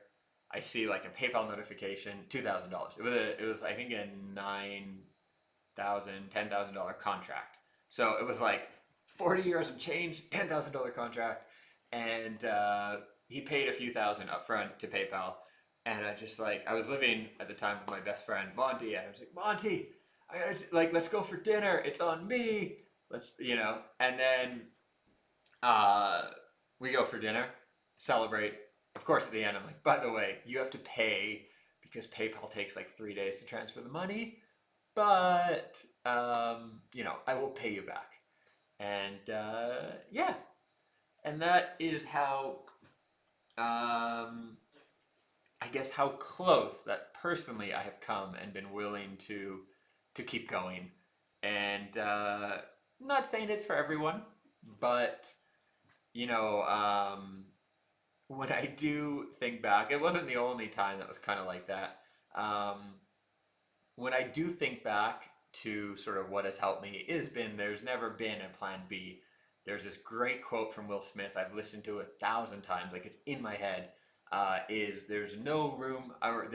I see like a PayPal notification, $2,000. It was I think a $10,000 contract. So it was like 40 years of change, $10,000 contract, and he paid a few thousand up front to PayPal. And I was living at the time with my best friend Monty, and I was like, Monty, let's go for dinner. It's on me. And then we go for dinner, celebrate. Of course, at the end, I'm like, by the way, you have to pay because PayPal takes like 3 days to transfer the money, but I will pay you back. And yeah, and that is how I guess how close that personally I have come and been willing to keep going. And not saying it's for everyone, but you know, when I do think back, it wasn't the only time that was kind of like that. Um, when I do think back to sort of what has helped me, there's never been a plan B. There's this great quote from Will Smith I've listened to 1,000 times, like it's in my head. Is there's no room or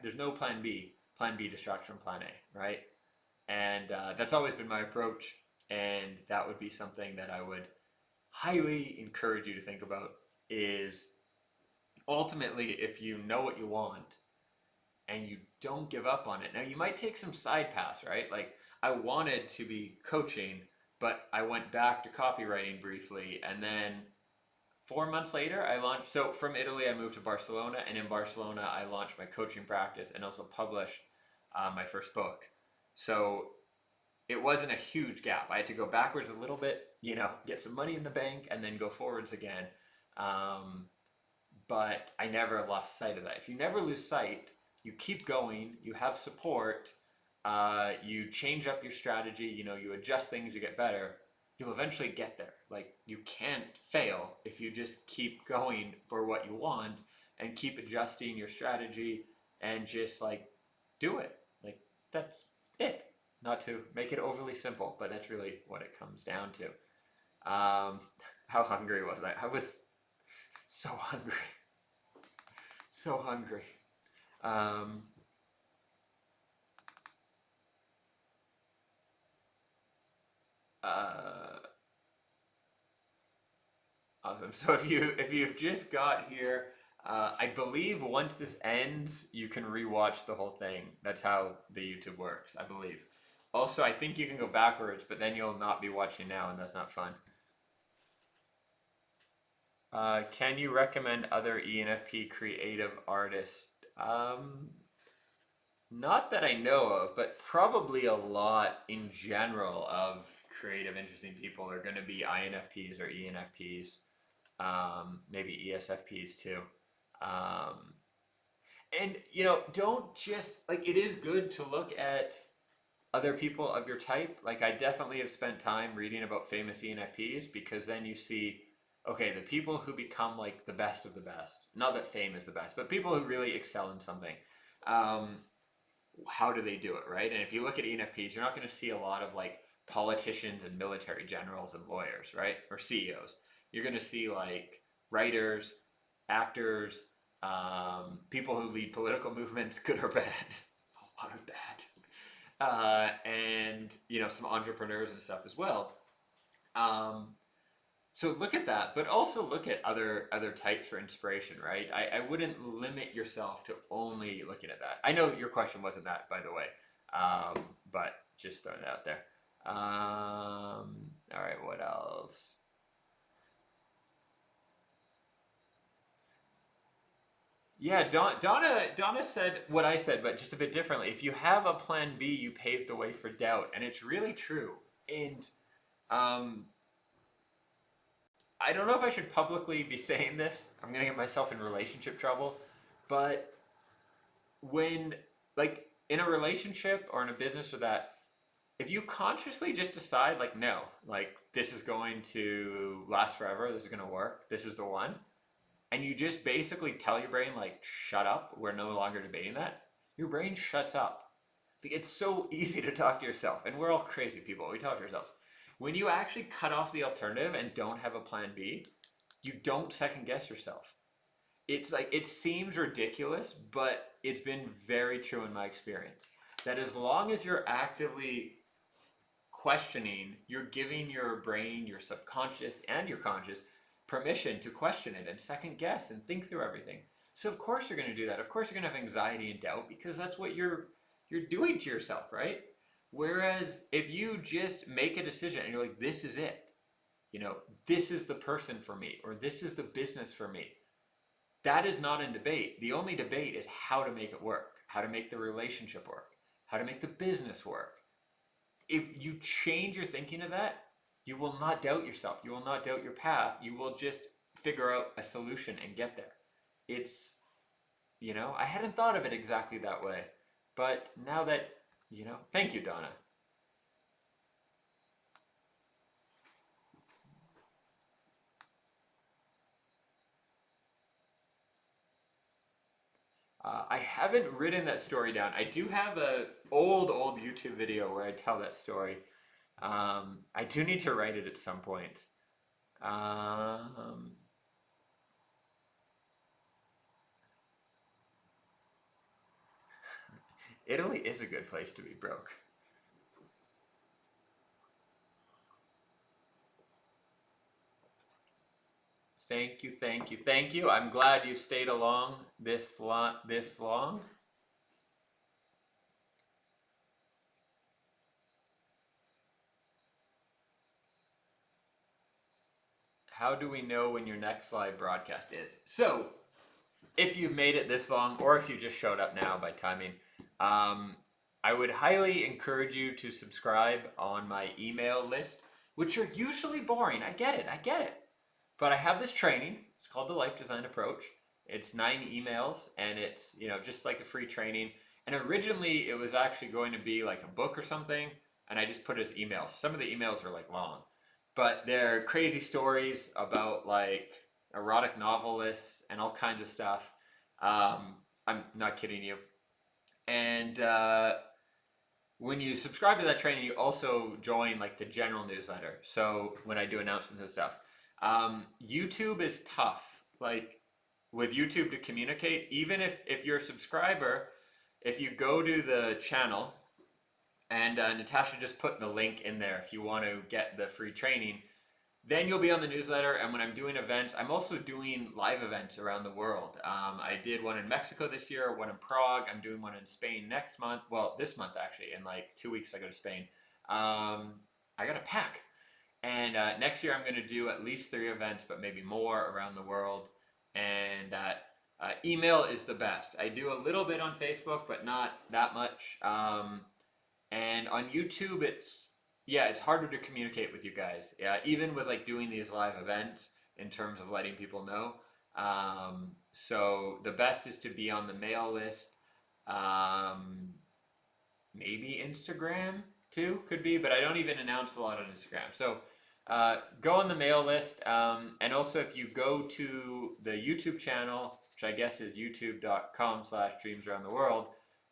there's no plan B. Plan B distracts from plan A, right? And that's always been my approach, and that would be something that I would highly encourage you to think about. Is ultimately, if you know what you want and you don't give up on it. Now, you might take some side paths, right? Like, I wanted to be coaching, but I went back to copywriting briefly, and then 4 months later, I launched. So from Italy, I moved to Barcelona, and in Barcelona, I launched my coaching practice and also published my first book. So it wasn't a huge gap. I had to go backwards a little bit, get some money in the bank and then go forwards again. Um, but I never lost sight of that. If you never lose sight, you keep going, you have support, you change up your strategy, you adjust things, you get better, you'll eventually get there. Like, you can't fail if you just keep going for what you want and keep adjusting your strategy and just like do it. Like, that's it. Not to make it overly simple, but that's really what it comes down to. How hungry was I? I was so hungry. So hungry. Um, uh, awesome. So if you've just got here, I believe once this ends, you can rewatch the whole thing. That's how the YouTube works, I believe. Also, I think you can go backwards, but then you'll not be watching now, and that's not fun. Can you recommend other ENFP creative artists? Not that I know of, but probably a lot in general of creative, interesting people are going to be INFPs or ENFPs, maybe ESFPs too. Um, and don't just like it is good to look at other people of your type. Like, I definitely have spent time reading about famous ENFPs because then you see, okay, the people who become like the best of the best. Not that fame is the best, but people who really excel in something. Um, how do they do it, right? And if you look at ENFPs, you're not going to see a lot of like politicians and military generals and lawyers, right? Or CEOs. You're going to see like writers, actors, people who lead political movements, good or bad, a lot of bad, and some entrepreneurs and stuff as well. Um, so look at that, but also look at other types for inspiration, right? I wouldn't limit yourself to only looking at that. I know your question wasn't that, by the way, but just throwing it out there. All right, what else? Yeah, Donna said what I said, but just a bit differently. If you have a plan B, you pave the way for doubt, and it's really true. And um, I don't know if I should publicly be saying this. I'm gonna get myself in relationship trouble. But when, like, in a relationship or in a business or that, if you consciously just decide, like, no, like, this is going to last forever, this is gonna work, this is the one, and you just basically tell your brain, like, shut up, we're no longer debating that, your brain shuts up. Like, it's so easy to talk to yourself, and we're all crazy people, we talk to ourselves. When you actually cut off the alternative and don't have a plan B, you don't second guess yourself. It's like, it seems ridiculous, but it's been very true in my experience. That as long as you're actively questioning, you're giving your brain, your subconscious, and your conscious permission to question it and second guess and think through everything. So of course you're going to do that. Of course you're going to have anxiety and doubt because that's what you're doing to yourself, right? Whereas if you just make a decision and you're like, this is it, this is the person for me, or this is the business for me, that is not in debate. The only debate is how to make it work, how to make the relationship work, how to make the business work. If you change your thinking of that, you will not doubt yourself. You will not doubt your path. You will just figure out a solution and get there. It's, I hadn't thought of it exactly that way. But now that, thank you, Donna. I haven't written that story down. I do have a old YouTube video where I tell that story. I do need to write it at some point. Um, Italy is a good place to be broke. Thank you, thank you, thank you. I'm glad you stayed along this long. How do we know when your next live broadcast is? So, if you've made it this long, or if you just showed up now by timing, um, I would highly encourage you to subscribe on my email list, which are usually boring. I get it, I get it. But I have this training. It's called the Life Design Approach. It's 9 emails, and it's just like a free training. And originally, it was actually going to be like a book or something, and I just put it as emails. Some of the emails are like long, but they're crazy stories about like erotic novelists and all kinds of stuff. I'm not kidding you. And when you subscribe to that training, you also join like the general newsletter. So when I do announcements and stuff, YouTube is tough. Like with YouTube to communicate, even if you're a subscriber, if you go to the channel and Natasha just put the link in there if you want to get the free training, then you'll be on the newsletter. And when I'm doing events, I'm also doing live events around the world. I did one in Mexico this year, one in Prague. I'm doing one in Spain next month. Well, this month actually. In like 2 weeks, I go to Spain. I got to pack. And next year, I'm going to do at least 3 events, but maybe more around the world. And that email is the best. I do a little bit on Facebook, but not that much. And on YouTube, it's harder to communicate with you guys. Yeah, even with like doing these live events in terms of letting people know. So the best is to be on the mail list. Maybe Instagram too could be, but I don't even announce a lot on Instagram. So go on the mail list. And also if you go to the YouTube channel, which I guess is youtube.com/dreamsaroundtheworld,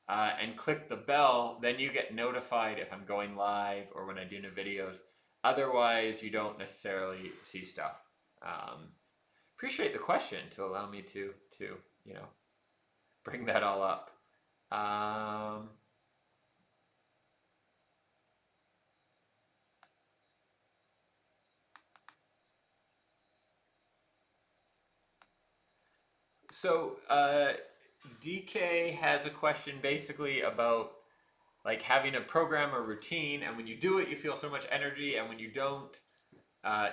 and click the bell, then you get notified if I'm going live or when I do new videos. Otherwise, you don't necessarily see stuff. Appreciate the question to allow me to bring that all up. So DK has a question basically about like having a program or routine, and when you do it, you feel so much energy, and when you don't,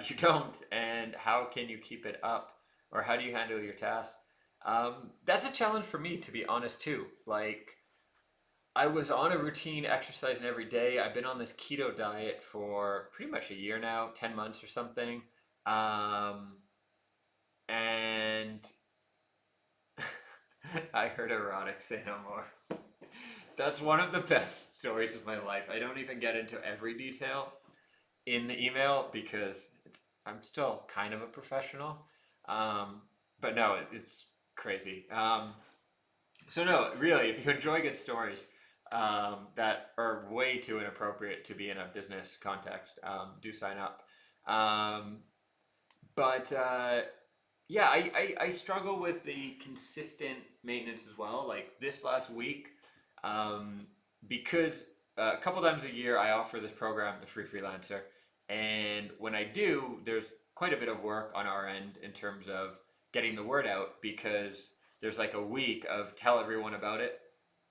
you don't. And how can you keep it up, or how do you handle your tasks? That's a challenge for me, to be honest, too. Like I was on a routine exercising every day. I've been on this keto diet for pretty much a year now, 10 months or something. And I heard erotic, say no more. That's one of the best stories of my life. I don't even get into every detail in the email because I'm still kind of a professional. But no, it's crazy. So no, really, if you enjoy good stories that are way too inappropriate to be in a business context, do sign up. But yeah, I struggle with the consistent maintenance as well. Like this last week, because a couple times a year I offer this program, the Free Freelancer, and when I do, there's quite a bit of work on our end in terms of getting the word out because there's like a week of tell everyone about it,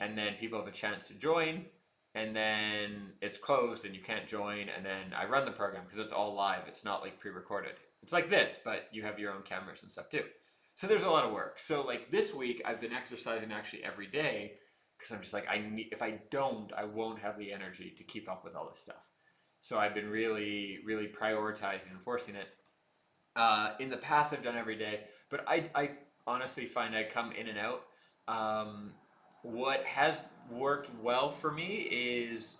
and then people have a chance to join, and then it's closed and you can't join, and then I run the program because it's all live. It's not like pre-recorded. It's like this, but you have your own cameras and stuff too. So there's a lot of work. So like this week, I've been exercising actually every day because I'm just like, if I don't, I won't have the energy to keep up with all this stuff. So I've been really, really prioritizing and forcing it. In the past, I've done every day, but I honestly find I come in and out. What has worked well for me is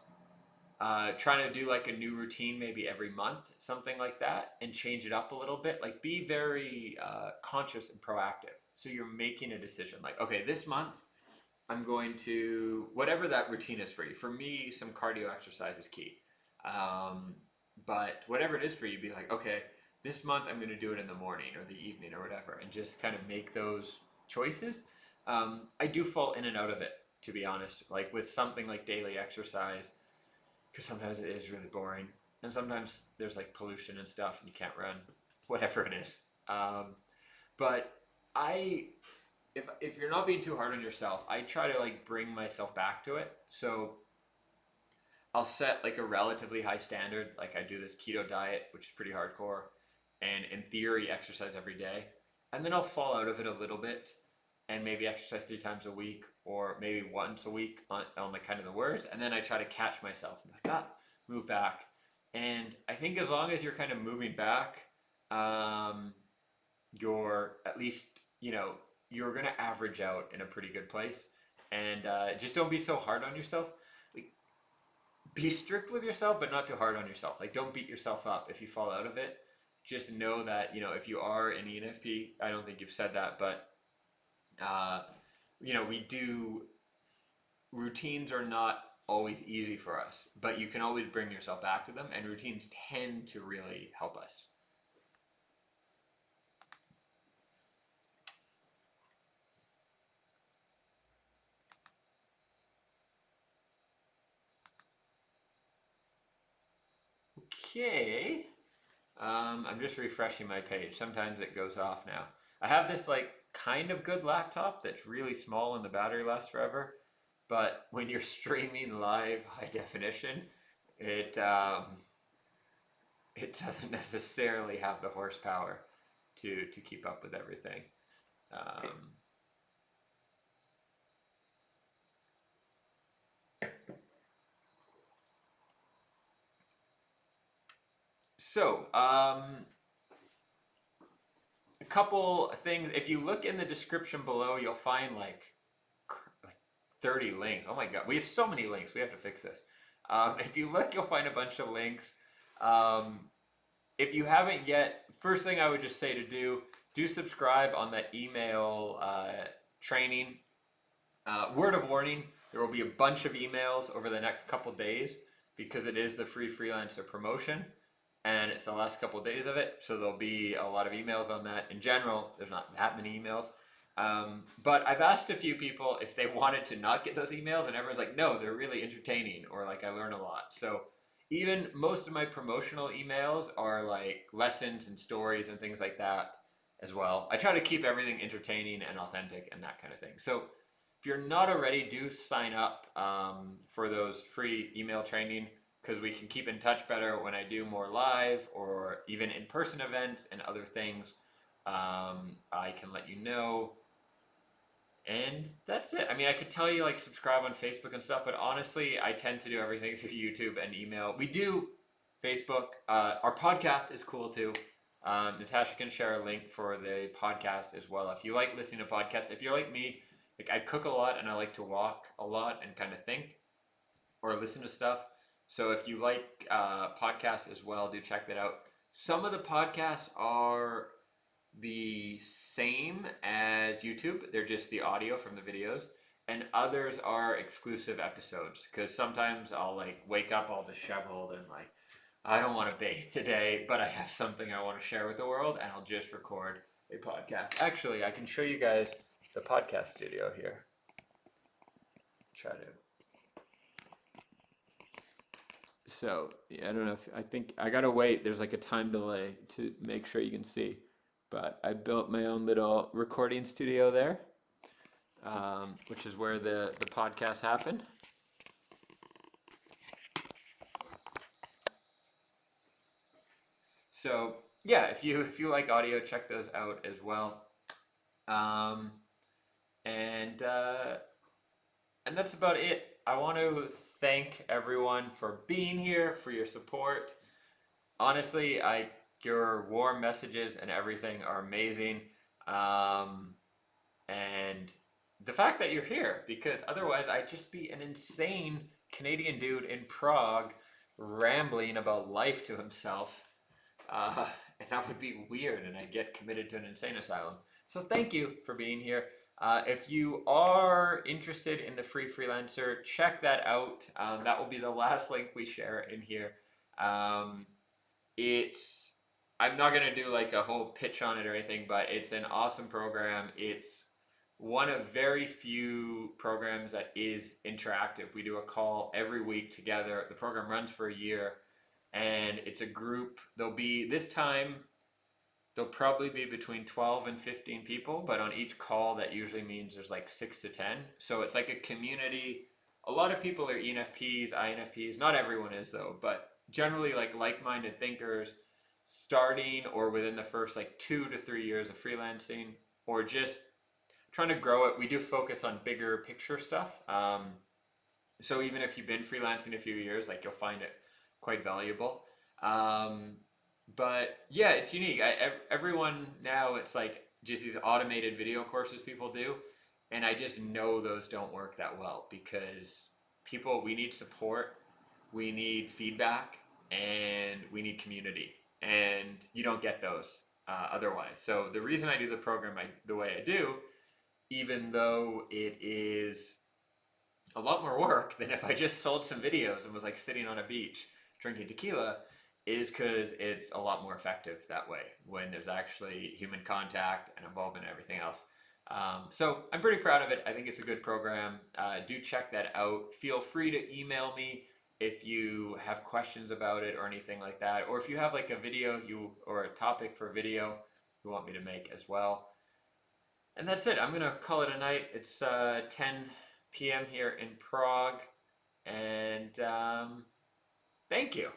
trying to do like a new routine maybe every month, something like that, and change it up a little bit. Like be very conscious and proactive. So you're making a decision like, okay, this month I'm going to, whatever that routine is for you. For me, some cardio exercise is key. But whatever it is for you, be like, okay, this month I'm going to do it in the morning or the evening or whatever, and just kind of make those choices. I do fall in and out of it, to be honest, like with something like daily exercise, because sometimes it is really boring, and sometimes there's like pollution and stuff, and you can't run, whatever it is. But if you're not being too hard on yourself, I try to like bring myself back to it. So I'll set like a relatively high standard, like I do this keto diet, which is pretty hardcore, and in theory exercise every day, and then I'll fall out of it a little bit, and maybe exercise 3 times a week or maybe once a week on like kind of the words, and then I try to catch myself and like, move back. And I think as long as you're kind of moving back, um, you're at least, you're gonna average out in a pretty good place. And just don't be so hard on yourself. Like, be strict with yourself, but not too hard on yourself. Like, don't beat yourself up if you fall out of it. Just know that, if you are an ENFP, I don't think you've said that, but uh, we do, routines are not always easy for us, but you can always bring yourself back to them, and routines tend to really help us. Okay. I'm just refreshing my page. Sometimes it goes off now. I have this like kind of good laptop that's really small and the battery lasts forever. But when you're streaming live high definition, it doesn't necessarily have the horsepower to keep up with everything. Um, so, a couple things. If you look in the description below, you'll find like 30 links. Oh my god, we have so many links. We have to fix this. If you look, you'll find a bunch of links. Um, if you haven't yet, first thing I would just say to do subscribe on that email training. Word of warning, there will be a bunch of emails over the next couple days because it is the free freelancer promotion and it's the last couple days of it, so there'll be a lot of emails on that. In general, there's not that many emails. But I've asked a few people if they wanted to not get those emails, and everyone's like, no, they're really entertaining, or like I learn a lot. So even most of my promotional emails are like lessons and stories and things like that as well. I try to keep everything entertaining and authentic and that kind of thing. So if you're not already, do sign up for those free email training, because we can keep in touch better when I do more live or even in-person events and other things. I can let you know. And that's it. I mean, I could tell you like subscribe on Facebook and stuff, but honestly, I tend to do everything through YouTube and email. We do Facebook. Our podcast is cool too. Natasha can share a link for the podcast as well. If you like listening to podcasts, if you're like me, like I cook a lot and I like to walk a lot and kind of think or listen to stuff. So if you like podcasts as well, do check that out. Some of the podcasts are the same as YouTube. They're just the audio from the videos. And others are exclusive episodes, because sometimes I'll like wake up all disheveled and like, I don't want to bathe today, but I have something I want to share with the world, and I'll just record a podcast. Actually, I can show you guys the podcast studio here. Try to. So, yeah, I don't know if, I think I gotta wait. There's like a time delay to make sure you can see. But I built my own little recording studio there, which is where the podcast happen. So yeah, if you like audio, check those out as well. Um, and that's about it. I want to thank everyone for being here, for your support. Honestly, your warm messages and everything are amazing. And the fact that you're here, because otherwise I'd just be an insane Canadian dude in Prague rambling about life to himself. And that would be weird, and I'd get committed to an insane asylum. So thank you for being here. If you are interested in the free freelancer, check that out. That will be the last link we share in here. I'm not going to do like a whole pitch on it or anything, but it's an awesome program. It's one of very few programs that is interactive. We do a call every week together. The program runs for a year, and it's a group. There'll probably be between 12 and 15 people, but on each call that usually means there's like 6 to 10. So it's like a community. A lot of people are ENFPs, INFPs. Not everyone is though, but generally like-minded thinkers starting or within the first like 2 to 3 years of freelancing, or just trying to grow it. We do focus on bigger picture stuff. So even if you've been freelancing a few years, like you'll find it quite valuable. Um, but yeah, it's unique. Everyone now, it's like just these automated video courses people do, and I just know those don't work that well because people, we need support, we need feedback, and we need community, and you don't get those otherwise. So the reason I do the program the way I do, even though it is a lot more work than if I just sold some videos and was like sitting on a beach drinking tequila, is because it's a lot more effective that way when there's actually human contact and involvement and everything else. So I'm pretty proud of it. I think it's a good program. Do check that out. Feel free to email me if you have questions about it or anything like that, or if you have like a video or a topic for a video you want me to make as well. And that's it. I'm gonna call it a night. It's 10 p.m. here in Prague, and thank you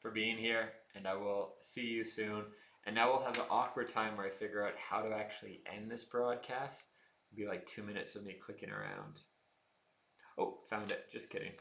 for being here. And I will see you soon. And now we'll have an awkward time where I figure out how to actually end this broadcast. It'll be like 2 minutes of me clicking around. Oh, found it. Just kidding.